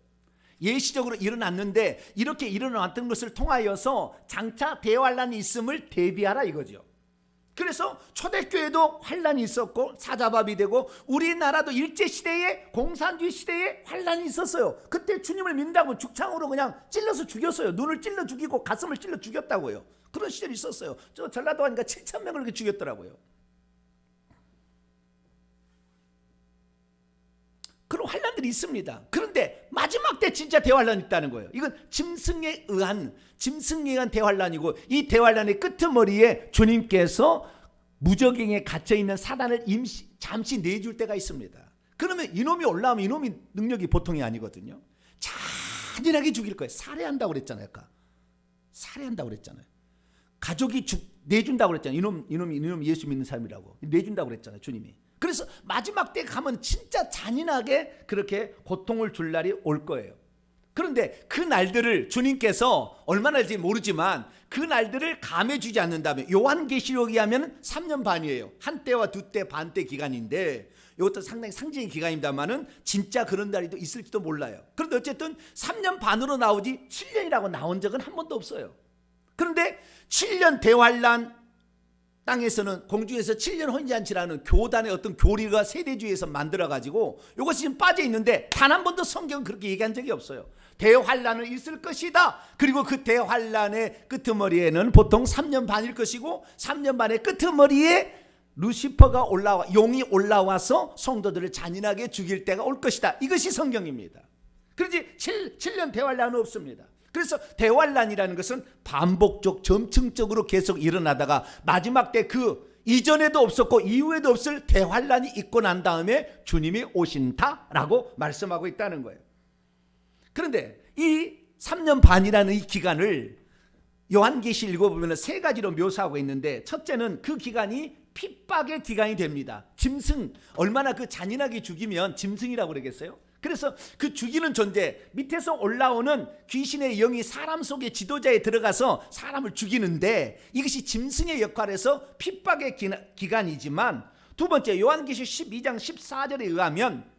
예시적으로 일어났는데 이렇게 일어났던 것을 통하여서 장차 대환란이 있음을 대비하라 이거죠. 그래서 초대교회도 환란이 있었고 사자밥이 되고 우리나라도 일제시대에 공산주의 시대에 환란이 있었어요. 그때 주님을 믿는다고 죽창으로 그냥 찔러서 죽였어요. 눈을 찔러 죽이고 가슴을 찔러 죽였다고요. 그런 시절이 있었어요. 저 전라도 하니까 7,000명을 그렇게 죽였더라고요. 그런 환란들이 있습니다. 그런데 마지막 때 진짜 대환란이 있다는 거예요. 이건 짐승에 의한 대환란이고, 이 대환란의 끄트머리에 주님께서 무저갱에 갇혀있는 사단을 잠시 내줄 때가 있습니다. 그러면 이놈이 올라오면 이놈이 능력이 보통이 아니거든요. 잔인하게 죽일 거예요. 살해한다고 그랬잖아요. 아까 살해한다고 그랬잖아요. 가족이 내준다고 그랬잖아요. 이놈이 예수 믿는 사람이라고 내준다고 그랬잖아요. 주님이. 그래서 마지막 때 가면 진짜 잔인하게 그렇게 고통을 줄 날이 올 거예요. 그런데 그 날들을 주님께서 얼마나 할지 모르지만 그 날들을 감해주지 않는다면, 요한계시록에 하면 3년 반이에요. 한때와 두때 반때 기간인데 이것도 상당히 상징의 기간입니다만은 진짜 그런 날이 또 있을지도 몰라요. 그런데 어쨌든 3년 반으로 나오지 7년이라고 나온 적은 한 번도 없어요. 그런데 7년 대환란, 땅에서는 공중에서 7년 혼인잔치라는 교단의 어떤 교리가 세대주의에서 만들어가지고 이것이 지금 빠져있는데 단 한 번도 성경은 그렇게 얘기한 적이 없어요. 대환란은 있을 것이다. 그리고 그 대환란의 끄트머리에는 보통 3년 반일 것이고 3년 반의 끄트머리에 루시퍼가 용이 올라와서 성도들을 잔인하게 죽일 때가 올 것이다. 이것이 성경입니다. 그런지 7년 대환란은 없습니다. 그래서 대환란이라는 것은 반복적 점층적으로 계속 일어나다가 마지막 때 그 이전에도 없었고 이후에도 없을 대환란이 있고 난 다음에 주님이 오신다라고 말씀하고 있다는 거예요. 그런데 이 3년 반이라는 이 기간을 요한계시 읽어보면 세 가지로 묘사하고 있는데, 첫째는 그 기간이 핍박의 기간이 됩니다. 짐승, 얼마나 그 잔인하게 죽이면 짐승이라고 그러겠어요? 그래서 그 죽이는 존재, 밑에서 올라오는 귀신의 영이 사람 속의 지도자에 들어가서 사람을 죽이는데, 이것이 짐승의 역할에서 핍박의 기간이지만, 두 번째 요한계시 12장 14절에 의하면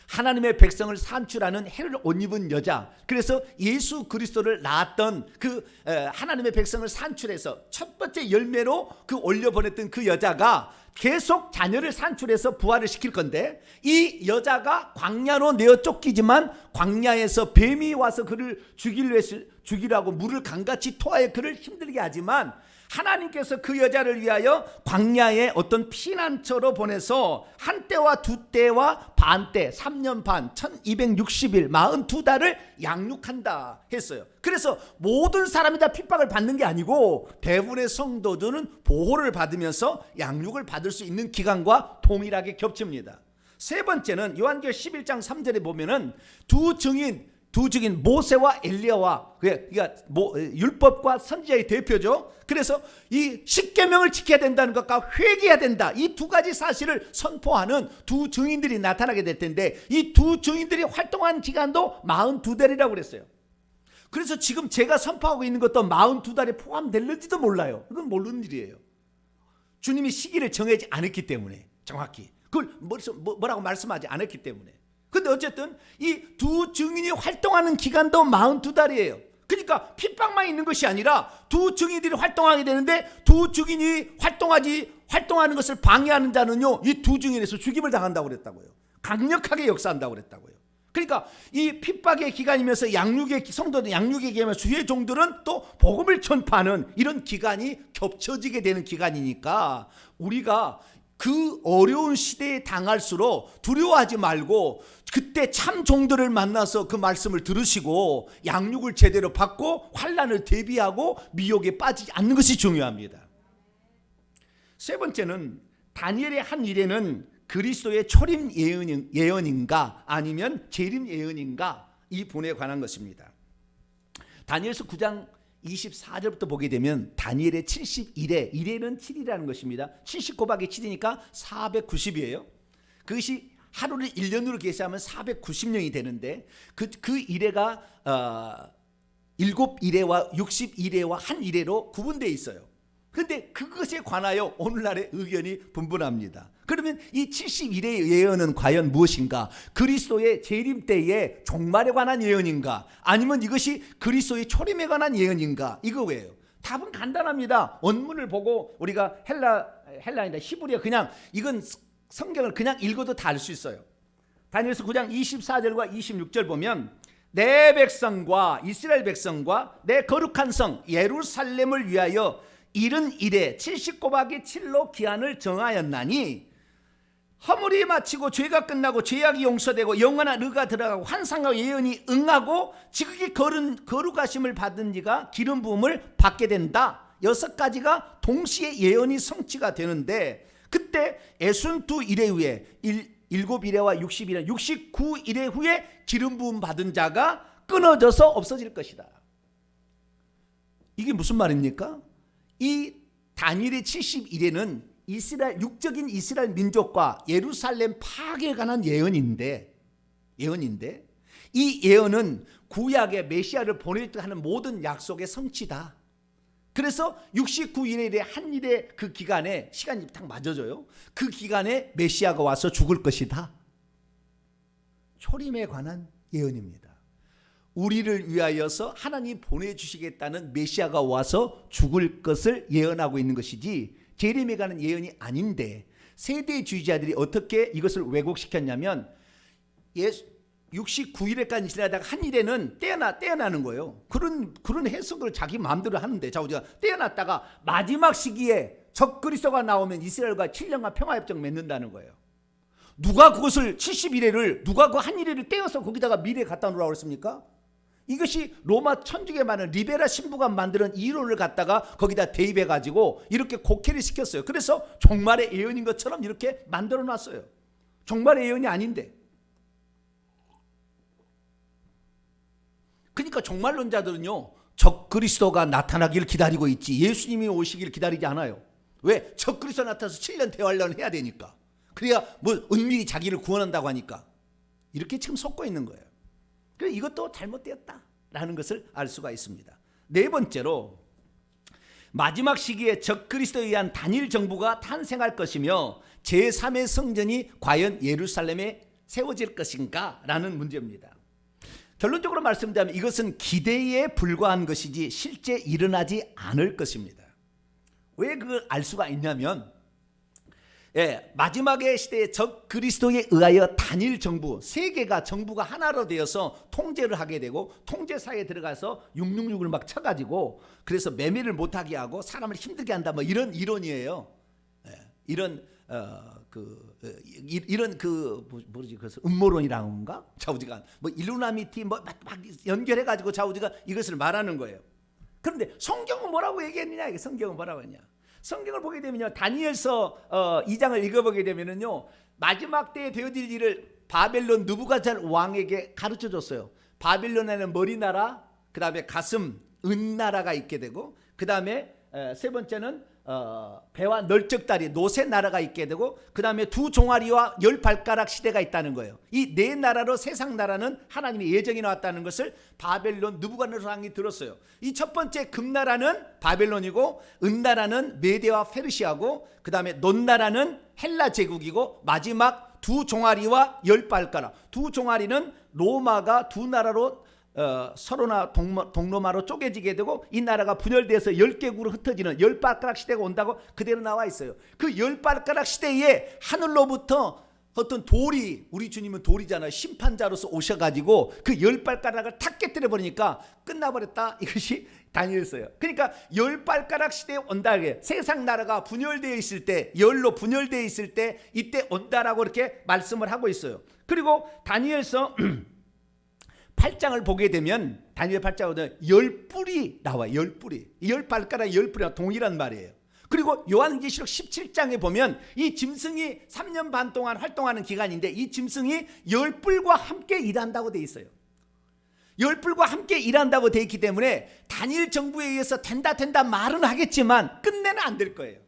하나님의 백성을 산출하는 해를 옷 입은 여자, 그래서 예수 그리스도를 낳았던 그 하나님의 백성을 산출해서 첫 번째 열매로 그 올려보냈던 그 여자가 계속 자녀를 산출해서 부활을 시킬 건데, 이 여자가 광야로 내어 쫓기지만 광야에서 뱀이 와서 그를 죽이려고 물을 강같이 토하여 그를 힘들게 하지만, 하나님께서 그 여자를 위하여 광야에 어떤 피난처로 보내서 한 때와 두 때와 반 때, 3년 반, 1260일, 42달을 양육한다 했어요. 그래서 모든 사람이 다 핍박을 받는 게 아니고 대부분의 성도들은 보호를 받으면서 양육을 받을 수 있는 기간과 동일하게 겹칩니다. 세 번째는 요한계시 11장 3절에 보면은 두 증인 모세와 엘리야와, 그러니까 율법과 선지자의 대표죠. 그래서 이 십계명을 지켜야 된다는 것과 회개해야 된다, 이 두 가지 사실을 선포하는 두 증인들이 나타나게 될 텐데, 이 두 증인들이 활동한 기간도 42달이라고 그랬어요. 그래서 지금 제가 선포하고 있는 것도 42달에 포함될는지도 몰라요. 이건 모르는 일이에요. 주님이 시기를 정하지 않았기 때문에, 정확히 그걸 뭐라고 말씀하지 않았기 때문에. 근데 어쨌든 이 두 증인이 활동하는 기간도 42달이에요. 그러니까 핍박만 있는 것이 아니라 두 증인들이 활동하게 되는데, 두 증인이 활동하는 것을 방해하는 자는요, 이 두 증인에서 죽임을 당한다고 그랬다고요. 강력하게 역사한다고 그랬다고요. 그러니까 이 핍박의 기간이면서 성도들 양육의 기간이면서 주의 종들은 또 복음을 전파하는 이런 기간이 겹쳐지게 되는 기간이니까, 우리가 그 어려운 시대에 당할수록 두려워하지 말고 그때 참 종들을 만나서 그 말씀을 들으시고 양육을 제대로 받고 환난을 대비하고 미혹에 빠지지 않는 것이 중요합니다. 세 번째는 다니엘의 한 일에는 그리스도의 초림 예언인가 아니면 재림 예언인가, 이 분에 관한 것입니다. 다니엘서 9장 24절부터 보게 되면 다니엘의 71회, 1회는 7이라는 것입니다. 70 곱하기 7이니까 490이에요. 그것이 하루를 1년으로 계산하면 490년이 되는데, 그 1회가 7일회와 61회와 한 1회로 구분되어 있어요. 그런데 그것에 관하여 오늘날의 의견이 분분합니다. 그러면 이 71회의 예언은 과연 무엇인가? 그리스도의 재림 때의 종말에 관한 예언인가? 아니면 이것이 그리스도의 초림에 관한 예언인가? 이거예요. 답은 간단합니다. 원문을 보고 우리가 헬라인다 히브리어, 그냥 이건 성경을 그냥 읽어도 다 알 수 있어요. 다니엘서 9장 24절과 26절 보면, 내 백성과 이스라엘 백성과 내 거룩한 성 예루살렘을 위하여 이른 이래 70 곱하기 7로 기한을 정하였나니, 허물이 마치고 죄가 끝나고 죄악이 용서되고 영원한 의가 들어가고 환상과 예언이 응하고 지극히 거룩하심을 받은 이가 기름 부음을 받게 된다. 6가지가 동시에 예언이 성취가 되는데, 그때 애순두 일회 후에 7일회와 60일회, 69일회 후에 기름 부음 받은 자가 끊어져서 없어질 것이다. 이게 무슨 말입니까? 이 다니엘의 71회는 육적인 이스라엘 민족과 예루살렘 파괴에 관한 예언인데, 이 예언은 구약의 메시아를 보내겠다 하는 모든 약속의 성취다. 그래서 69일에 한 일의 그 기간에 시간이 딱 맞아져요. 그 기간에 메시아가 와서 죽을 것이다. 초림에 관한 예언입니다. 우리를 위하여서 하나님 보내주시겠다는 메시아가 와서 죽을 것을 예언하고 있는 것이지 재림에 관한 예언이 아닌데, 세대주의자들이 어떻게 이것을 왜곡시켰냐면 69일에까지 지나다가 한 일에는 떼어나는 거예요. 그런 해석을 자기 마음대로 하는데, 자, 우리가 떼어놨다가 마지막 시기에 적그리스도가 나오면 이스라엘과 7년간 평화협정 맺는다는 거예요. 누가 그것을 71회를 누가 그 한 일회를 떼어서 거기다가 미래에 갖다 놓으라고 했습니까? 이것이 로마 천주교에 많은 리베라 신부가 만드는 이론을 갖다가 거기다 대입해 가지고 이렇게 곡해를 시켰어요. 그래서 종말의 예언인 것처럼 이렇게 만들어 놨어요. 종말의 예언이 아닌데. 그러니까 종말론자들은요, 적그리스도가 나타나기를 기다리고 있지 예수님이 오시기를 기다리지 않아요. 왜? 적그리스도 나타나서 7년 대환란을 해야 되니까. 그래야 뭐 은밀히 자기를 구원한다고 하니까. 이렇게 지금 속고 있는 거예요. 그래서 이것도 잘못되었다라는 것을 알 수가 있습니다. 네 번째로, 마지막 시기에 적그리스도에 의한 단일 정부가 탄생할 것이며 제3의 성전이 과연 예루살렘에 세워질 것인가 라는 문제입니다. 결론적으로 말씀드리면 이것은 기대에 불과한 것이지 실제 일어나지 않을 것입니다. 왜 그걸 알 수가 있냐면, 마지막의 시대에 적그리스도에 의하여 단일 정부, 세계가 정부가 하나로 되어서 통제를 하게 되고 통제사에 들어가서 666을 막 쳐가지고 그래서 매매를 못하게 하고 사람을 힘들게 한다, 뭐 이런 이론이에요. 이런 뭐지, 그래서 음모론이라는가, 좌우지간 뭐 일루미나티 막 연결해 가지고 좌우지간 이것을 말하는 거예요. 그런데 성경은 뭐라고 얘기했느냐? 이게 성경은 뭐라고 했냐? 성경을 보게 되면요, 다니엘서 2장을 읽어보게 되면은요, 마지막 때에 되어질 일을 바벨론 느부갓네살 왕에게 가르쳐 줬어요. 바벨론에는 머리나라, 그 다음에 가슴 은나라가 있게 되고, 그 다음에 세 번째는 배와 널쩍다리 노새 나라가 있게 되고, 그 다음에 두 종아리와 10발가락 시대가 있다는 거예요. 이 네 나라로 세상 나라는 하나님의 예정이 나왔다는 것을 바벨론 느부갓네살 왕이 들었어요. 이 첫 번째 금나라는 바벨론이고, 은나라는 메대와 페르시아고, 그 다음에 논나라는 헬라 제국이고, 마지막 두 종아리와 10발가락, 두 종아리는 로마가 두 나라로 서로나 동로마로 쪼개지게 되고, 이 나라가 분열돼서 10개국으로 흩어지는 10발가락 시대가 온다고 그대로 나와 있어요. 그 10발가락 시대에 하늘로부터 어떤 돌이, 우리 주님은 돌이잖아요, 심판자로서 오셔가지고 그 10발가락을 탁 깨뜨려 버리니까 끝나버렸다. 이것이 다니엘서예요. 그러니까 10발가락 시대에 온다. 세상 나라가 분열되어 있을 때, 열로 분열되어 있을 때 이때 온다라고 이렇게 말씀을 하고 있어요. 그리고 다니엘서 8장을 보게 되면, 다니엘 8장에 10뿔이 나와요. 10뿔이. 10발가락 10뿔이랑 동일한 말이에요. 그리고 요한계시록 17장에 보면 이 짐승이 3년 반 동안 활동하는 기간인데, 이 짐승이 10뿔과 함께 일한다고 돼 있어요. 10뿔과 함께 일한다고 돼 있기 때문에 단일 정부에 의해서 된다 말은 하겠지만 끝내는 안 될 거예요.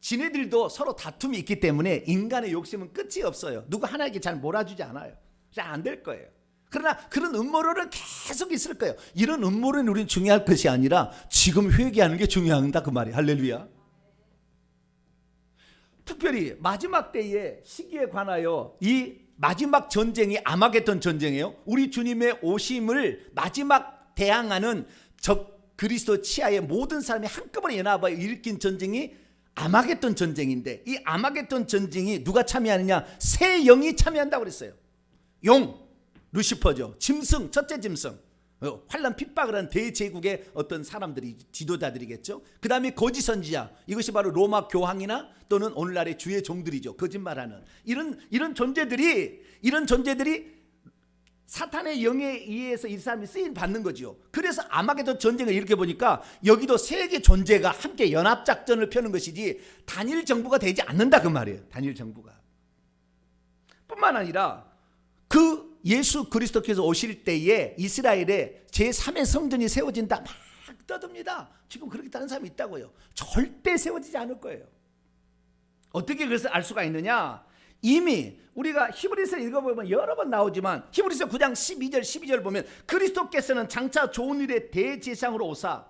지네들도 서로 다툼이 있기 때문에 인간의 욕심은 끝이 없어요. 누구 하나에게 잘 몰아주지 않아요. 잘 안 될 거예요. 그러나 그런 음모론은 계속 있을 거예요. 이런 음모론이 우리는 중요할 것이 아니라 지금 회개하는 게 중요하다, 그 말이에요. 할렐루야. 특별히 마지막 때의 시기에 관하여, 이 마지막 전쟁이 아마겟돈 전쟁이에요. 우리 주님의 오심을 마지막 대항하는 적 그리스도 치하의 모든 사람이 한꺼번에 연합하여 일으킨 전쟁이 아마겟돈 전쟁인데, 이 아마겟돈 전쟁이 누가 참여하느냐? 새 영이 참여한다고 그랬어요. 용, 루시퍼죠. 짐승, 첫째 짐승. 환란 핍박을 한 대제국의 어떤 사람들이, 지도자들이겠죠. 그 다음에 거짓 선지자, 이것이 바로 로마 교황이나 또는 오늘날의 주의 종들이죠. 거짓말하는 이런 존재들이 사탄의 영에 의해서 이 사람이 쓰임 받는 거죠. 그래서 아마겟돈 전쟁을 이렇게 보니까 여기도 세계 존재가 함께 연합 작전을 펴는 것이지 단일 정부가 되지 않는다, 그 말이에요. 단일 정부가. 뿐만 아니라 그 예수 그리스도께서 오실 때에 이스라엘에 제3의 성전이 세워진다 막 떠듭니다. 지금 그렇게 다른 사람이 있다고요. 절대 세워지지 않을 거예요. 어떻게 그것을 알 수가 있느냐? 이미 우리가 히브리서 읽어보면 여러 번 나오지만, 히브리서 9장 12절 보면 그리스도께서는 장차 좋은 일의 대제사장으로 오사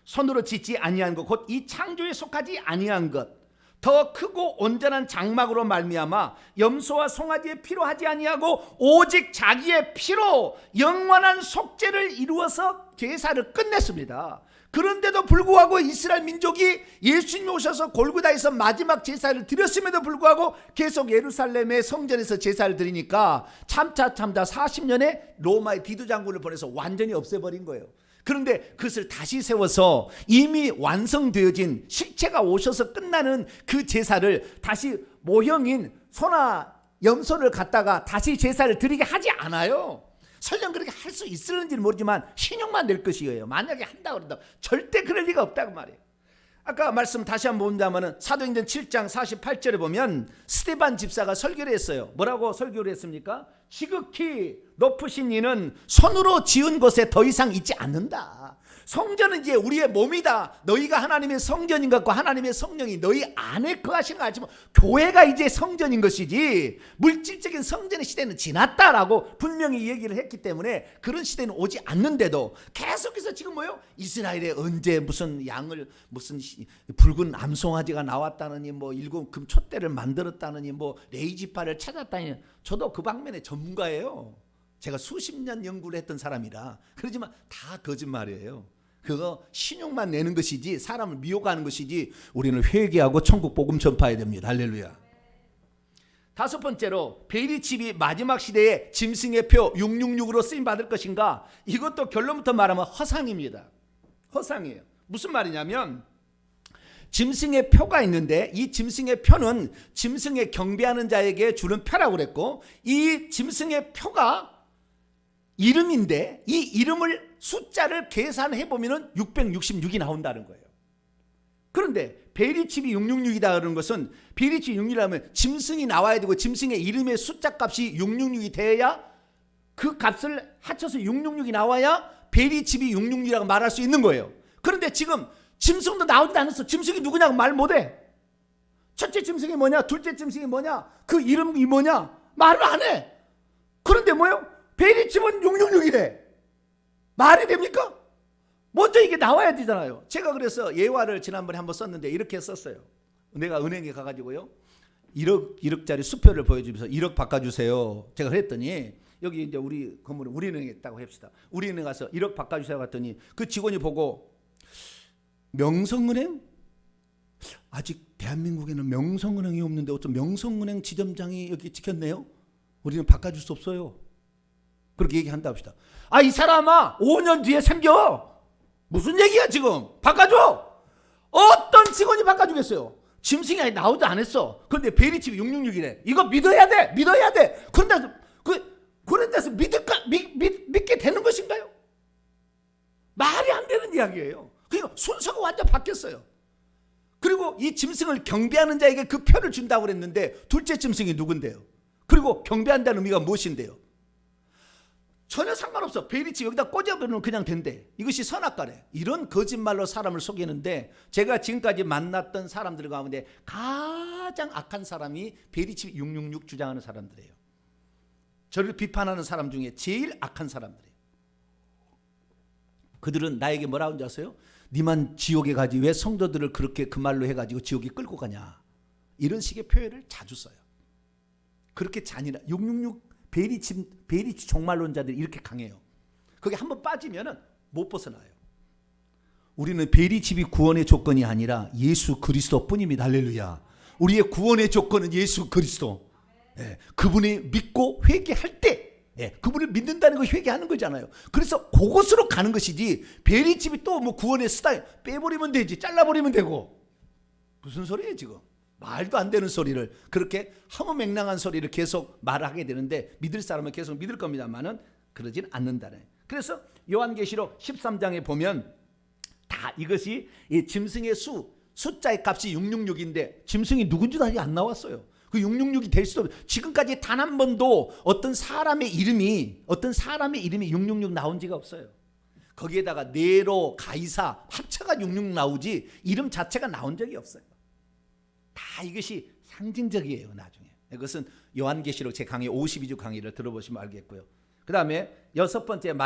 손으로 짓지 아니한 것, 곧 이 창조에 속하지 아니한 것, 더 크고 온전한 장막으로 말미암아 염소와 송아지의 피로 하지 아니하고 오직 자기의 피로 영원한 속죄를 이루어서 제사를 끝냈습니다. 그런데도 불구하고 이스라엘 민족이 예수님이 오셔서 골고다에서 마지막 제사를 드렸음에도 불구하고 계속 예루살렘의 성전에서 제사를 드리니까 참다 40년에 로마의 디도 장군을 보내서 완전히 없애버린 거예요. 그런데 그것을 다시 세워서 이미 완성되어진, 실체가 오셔서 끝나는 그 제사를 다시 모형인 소나 염소를 갖다가 다시 제사를 드리게 하지 않아요. 설령 그렇게 할 수 있을는지는 모르지만 신용만 낼 것이에요. 만약에 한다고 그런다 절대 그럴 리가 없다고 말이에요. 아까 말씀 다시 한번 본다면 사도행전 7장 48절에 보면 스데반 집사가 설교를 했어요. 뭐라고 설교를 했습니까? 지극히 높으신 이는 손으로 지은 곳에 더 이상 있지 않는다. 성전은 이제 우리의 몸이다. 너희가 하나님의 성전인 것 같고 하나님의 성령이 너희 안에 거하신 거 알지만 교회가 이제 성전인 것이지 물질적인 성전의 시대는 지났다라고 분명히 얘기를 했기 때문에 그런 시대는 오지 않는데도 계속해서 지금 뭐요? 이스라엘에 언제 무슨 양을 무슨 붉은 암송아지가 나왔다느니 뭐 일곱 금 촛대를 만들었다느니 뭐 레이지파를 찾았다니. 저도 그 방면의 전문가예요. 제가 수십 년 연구를 했던 사람이라. 그러지만 다 거짓말이에요. 그거 신용만 내는 것이지 사람을 미혹하는 것이지 우리는 회개하고 천국 복음 전파해야 됩니다. 할렐루야. 다섯 번째로 베리칩이 마지막 시대에 짐승의 표 666으로 쓰임 받을 것인가? 이것도 결론부터 말하면 허상입니다. 허상이에요. 무슨 말이냐면 짐승의 표가 있는데 이 짐승의 표는 짐승의 경배하는 자에게 주는 표라고 그랬고 이 짐승의 표가 이름인데 이 이름을 숫자를 계산해 보면은 666이 나온다는 거예요. 그런데 베리칩이 666이다 그런 것은 베리칩이 666이라면 짐승이 나와야 되고 짐승의 이름의 숫자 값이 666이 돼야 그 값을 합쳐서 666이 나와야 베리칩이 666이라고 말할 수 있는 거예요. 그런데 지금 짐승도 나오지도 않았어. 짐승이 누구냐고 말 못해. 첫째 짐승이 뭐냐, 둘째 짐승이 뭐냐, 그 이름이 뭐냐 말을 안 해. 그런데 뭐요? 베리칩은 666이래. 말이 됩니까? 먼저 이게 나와야 되잖아요. 제가 그래서 예화를 지난번에 한번 썼는데 이렇게 썼어요. 내가 은행에 가가지고요 1억짜리 수표를 보여주면서 1억 바꿔주세요. 제가 그랬더니 여기 이제 우리 건물에 우리은행에 있다고 합시다. 우리은행 가서 1억 바꿔주세요 했더니 그 직원이 보고 명성은행? 아직 대한민국에는 명성은행이 없는데 어떤 명성은행 지점장이 여기 찍혔네요. 우리는 바꿔줄 수 없어요. 그렇게 얘기한다 합시다. 아, 이 사람아 5년 뒤에 생겨. 무슨 얘기야 지금? 바꿔줘. 어떤 직원이 바꿔주겠어요? 짐승이 아니 나오도 안 했어. 그런데 베리칩이 666이래. 이거 믿어야 돼. 믿어야 돼. 그런 데서 믿게 되는 것인가요? 말이 안 되는 이야기예요. 그러니까 순서가 완전 바뀌었어요. 그리고 이 짐승을 경배하는 자에게 그 표를 준다고 그랬는데 둘째 짐승이 누군데요? 그리고 경배한다는 의미가 무엇인데요? 전혀 상관없어. 베리칩 여기다 꽂아버리면 그냥 된대. 이것이 선악과래. 이런 거짓말로 사람을 속이는데 제가 지금까지 만났던 사람들 가운데 가장 악한 사람이 베리칩 666 주장하는 사람들이에요. 저를 비판하는 사람 중에 제일 악한 사람들이에요. 그들은 나에게 뭐라고 하는지 아세요? 니만 지옥에 가지 왜 성도들을 그렇게 그 말로 해가지고 지옥에 끌고 가냐. 이런 식의 표현을 자주 써요. 그렇게 잔인한 666 베리칩 종말론자들이 이렇게 강해요. 거기 한번 빠지면 못 벗어나요. 우리는 베리칩이 구원의 조건이 아니라 예수 그리스도뿐입니다. 할렐루야. 우리의 구원의 조건은 예수 그리스도. 예, 그분이 믿고 회개할 때 그분을 믿는다는 거 회개하는 거잖아요. 그래서 그곳으로 가는 것이지 베리칩이 또 뭐 구원의 스타일 빼버리면 되지 잘라버리면 되고 무슨 소리예요 지금. 말도 안 되는 소리를 그렇게 허무맹랑한 소리를 계속 말하게 되는데 믿을 사람은 계속 믿을 겁니다만은 그러진 않는다네. 그래서 요한계시록 13장에 보면 다 이것이 이 짐승의 숫자의 값이 666인데 짐승이 누군지도 아직 안 나왔어요. 그 666이 될 수도 없어요. 지금까지 단 한 번도 어떤 사람의 이름이 666 나온 지가 없어요. 거기에다가 네로 가이사 합쳐가 66 나오지 이름 자체가 나온 적이 없어요. 다 이것이 상징적이에요. 나중에 이것은 요한계시록 제 강의 52주 강의를 들어보시면 알겠고요. 그 다음에 여섯 번째인데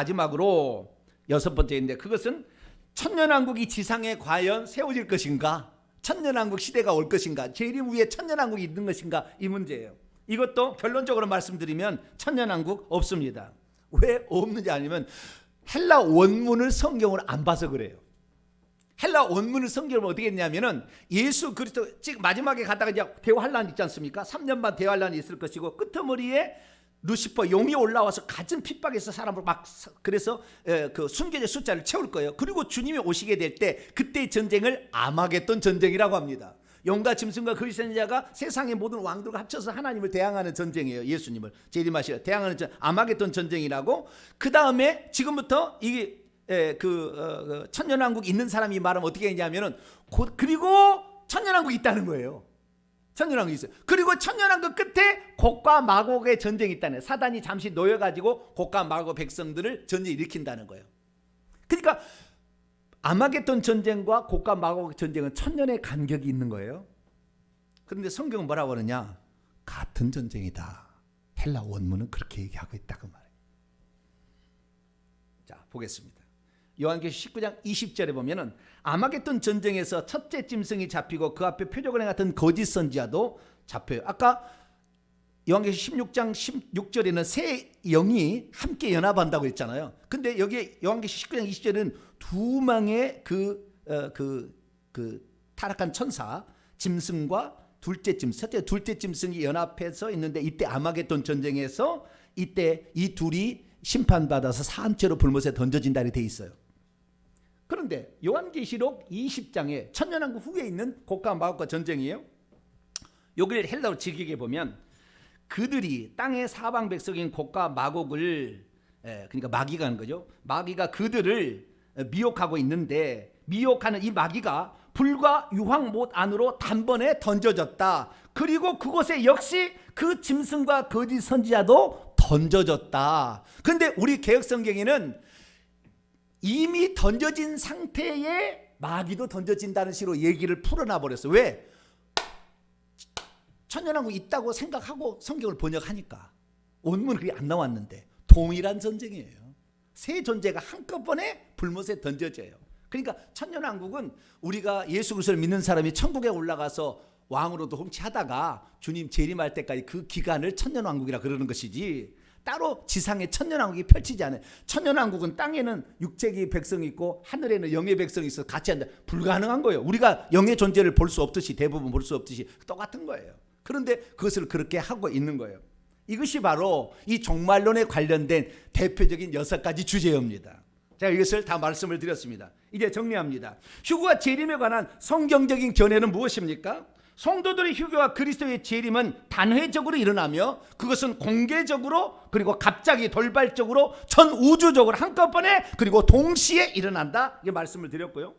그것은 천년왕국이 지상에 과연 세워질 것인가, 천년왕국 시대가 올 것인가, 재림 후에 천년왕국이 있는 것인가, 이 문제예요. 이것도 결론적으로 말씀드리면 천년왕국 없습니다. 왜 없는지 아니면 헬라 원문을 성경을 안 봐서 그래요. 헬라 원문을 성경을 어떻게 했냐면은 예수 그리스도 마지막에 가다가 이제 대환란 있지 않습니까? 3년 반 대환란이 있을 것이고 끄트머리에 루시퍼 용이 올라와서 갖은 핍박에서 사람을 막 그래서 그 순교자 숫자를 채울 거예요. 그리고 주님이 오시게 될 때 그때의 전쟁을 아마겟돈 전쟁이라고 합니다. 용과 짐승과 거짓 선지자가 세상의 모든 왕들과 합쳐서 하나님을 대항하는 전쟁이에요. 예수님을 재림하시려 대항하는 아마겟돈 전쟁이라고. 그 다음에 지금부터 이게 천년왕국 있는 사람이 말하면 어떻게 했냐면은 그리고 천년왕국 있다는 거예요. 천년왕국 있어요. 그리고 천년왕국 끝에 곡과 마곡의 전쟁이 있다는 거예요. 사단이 잠시 놓여가지고 곡과 마곡 백성들을 전쟁 일으킨다는 거예요. 그러니까 아마겟돈 전쟁과 곡과 마곡 전쟁은 천년의 간격이 있는 거예요. 그런데 성경은 뭐라고 하느냐? 같은 전쟁이다. 헬라 원문은 그렇게 얘기하고 있다고 말해요. 자, 보겠습니다. 요한계시록 19장 20절에 보면은 아마겟돈 전쟁에서 첫째 짐승이 잡히고 그 앞에 표적원에 같은 거짓 선지자도 잡혀요. 아까 요한계시록 16장 16절에는 세 영이 함께 연합한다고 했잖아요. 근데 여기 요한계시록 19장 20절에는 두 명의 그 타락한 천사 짐승과 첫째 둘째 짐승이 연합해서 있는데, 이때 아마겟돈 전쟁에서 이때 이 둘이 심판받아서 사함죄로 불못에 던져진다 이렇게 돼 있어요. 그런데 요한계시록 20장에 천년왕국 후에 있는 곡과 마곡과 전쟁이에요. 여기를 헬라어로 직역해 보면 그들이 땅의 사방 백성인 곡과 마곡을, 그러니까 마귀가 하는 거죠. 마귀가 그들을 미혹하고 있는데, 미혹하는 이 마귀가 불과 유황못 안으로 단번에 던져졌다. 그리고 그곳에 역시 그 짐승과 거짓 선지자도 던져졌다. 그런데 우리 개역성경에는 이미 던져진 상태에 마귀도 던져진다는 식으로 얘기를 풀어놔 버렸어요. 왜? 천년왕국 있다고 생각하고 성경을 번역하니까. 원문은 그게 안 나왔는데 동일한 전쟁이에요. 세 존재가 한꺼번에 불못에 던져져요. 그러니까 천년왕국은 우리가 예수 그리스도를 믿는 사람이 천국에 올라가서 왕으로도 통치하다가 주님 재림할 때까지 그 기간을 천년왕국이라 그러는 것이지, 따로 지상에 천년왕국이 펼치지 않아요. 천년왕국은 땅에는 육체의 백성이 있고 하늘에는 영의 백성이 있어서 같이 한다. 불가능한 거예요. 우리가 영의 존재를 볼 수 없듯이, 대부분 볼 수 없듯이 똑같은 거예요. 그런데 그것을 그렇게 하고 있는 거예요. 이것이 바로 이 종말론에 관련된 대표적인 6가지 주제입니다. 제가 이것을 다 말씀을 드렸습니다. 이제 정리합니다. 휴거와 재림에 관한 성경적인 견해는 무엇입니까? 성도들의 휴거와 그리스도의 재림은 단회적으로 일어나며 그것은 공개적으로 그리고 갑자기 돌발적으로 전 우주적으로 한꺼번에 그리고 동시에 일어난다, 이게 말씀을 드렸고요.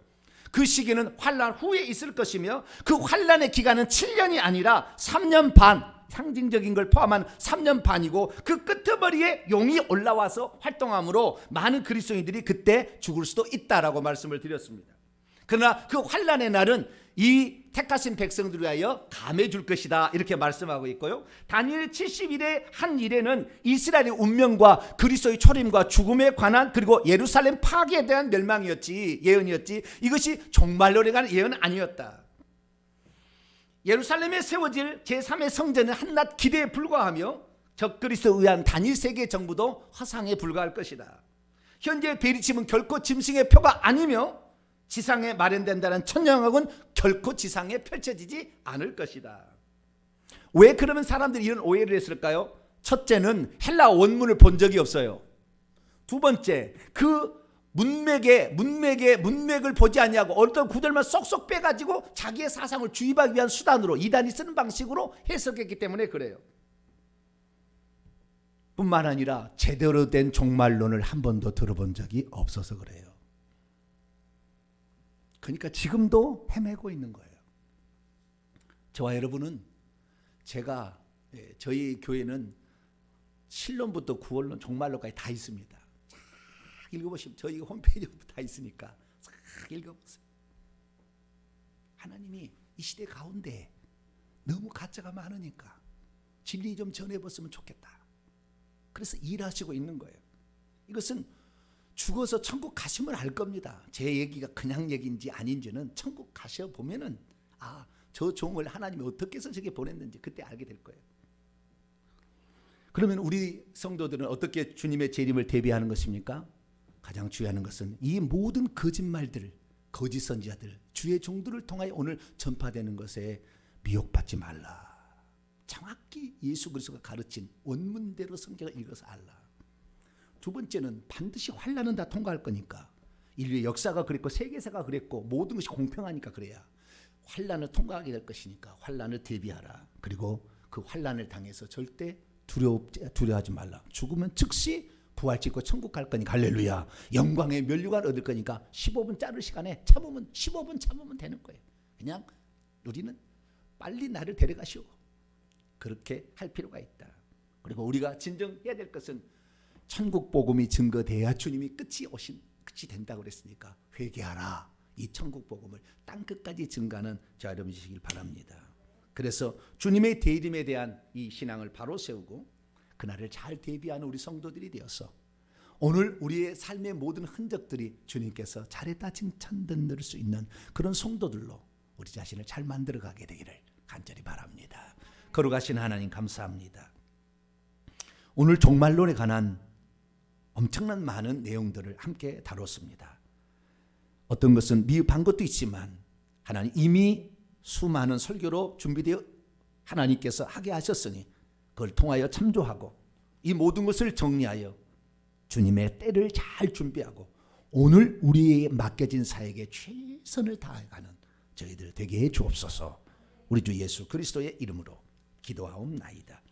그 시기는 환난 후에 있을 것이며 그 환난의 기간은 7년이 아니라 3년 반, 상징적인 걸 포함한 3년 반이고 그 끄트머리에 용이 올라와서 활동함으로 많은 그리스도인들이 그때 죽을 수도 있다라고 말씀을 드렸습니다. 그러나 그 환난의 날은 이 택하신 백성들을 위하여 감해 줄 것이다, 이렇게 말씀하고 있고요. 다니엘 70일의 한 일에는 이스라엘의 운명과 그리스도의 초림과 죽음에 관한 그리고 예루살렘 파괴에 대한 멸망이었지, 예언이었지, 이것이 종말론에 관한 예언은 아니었다. 예루살렘에 세워질 제3의 성전은 한낱 기대에 불과하며 적그리스도에 의한 단일 세계 정부도 허상에 불과할 것이다. 현재 대리침은 결코 짐승의 표가 아니며 지상에 마련된다는 천년왕국은 결코 지상에 펼쳐지지 않을 것이다. 왜 그러면 사람들이 이런 오해를 했을까요? 첫째는 헬라 원문을 본 적이 없어요. 두 번째, 그 문맥을 보지 아니하고 어떤 구절만 쏙쏙 빼가지고 자기의 사상을 주입하기 위한 수단으로 이단이 쓰는 방식으로 해석했기 때문에 그래요. 뿐만 아니라 제대로 된 종말론을 한 번도 들어본 적이 없어서 그래요. 그러니까 지금도 헤매고 있는 거예요. 저와 여러분은 저희 교회는 신론부터 구원론, 종말론까지 다 있습니다. 쫙 읽어보시면 저희 홈페이지부터 다 있으니까 쫙 읽어보세요. 하나님이 이 시대 가운데 너무 가짜가 많으니까 진리 좀 전해봤으면 좋겠다. 그래서 일하시고 있는 거예요. 이것은 죽어서 천국 가시면 알 겁니다. 제 얘기가 그냥 얘기인지 아닌지는 천국 가셔보면은 저 종을 하나님이 어떻게 해서 저게 보냈는지 그때 알게 될 거예요. 그러면 우리 성도들은 어떻게 주님의 재림을 대비하는 것입니까? 가장 중요한 것은 이 모든 거짓말들, 거짓 선지자들, 주의 종들을 통하여 오늘 전파되는 것에 미혹받지 말라. 정확히 예수 그리스도가 가르친 원문대로 성경을 읽어서 알라. 두 번째는 반드시 환난은 다 통과할 거니까. 인류의 역사가 그랬고 세계사가 그랬고 모든 것이 공평하니까 그래야 환난을 통과하게 될 것이니까 환난을 대비하라. 그리고 그 환난을 당해서 절대 두려워하지 말라. 죽으면 즉시 부활짓고 천국 갈 거니까 할렐루야. 영광의 면류관 얻을 거니까 15분 자를 시간에 15분 참으면 되는 거예요. 그냥 우리는 빨리 나를 데려가시오. 그렇게 할 필요가 있다. 그리고 우리가 진정해야 될 것은 천국 복음이 증거돼야 주님이 끝이 된다고 그랬으니까 회개하라. 이 천국 복음을 땅 끝까지 증가하는 저와 여러분이시길 바랍니다. 그래서 주님의 대림에 대한 이 신앙을 바로 세우고 그날을 잘 대비하는 우리 성도들이 되어서 오늘 우리의 삶의 모든 흔적들이 주님께서 잘했다 칭찬 들을 수 있는 그런 성도들로 우리 자신을 잘 만들어가게 되기를 간절히 바랍니다. 거룩하신 하나님 감사합니다. 오늘 종말론에 관한 엄청난 많은 내용들을 함께 다뤘습니다. 어떤 것은 미흡한 것도 있지만 하나님 이미 수많은 설교로 준비되어 하나님께서 하게 하셨으니 그걸 통하여 참조하고 이 모든 것을 정리하여 주님의 때를 잘 준비하고 오늘 우리에게 맡겨진 사역에 최선을 다해가는 저희들 되게 해 주옵소서. 우리 주 예수 그리스도의 이름으로 기도하옵나이다.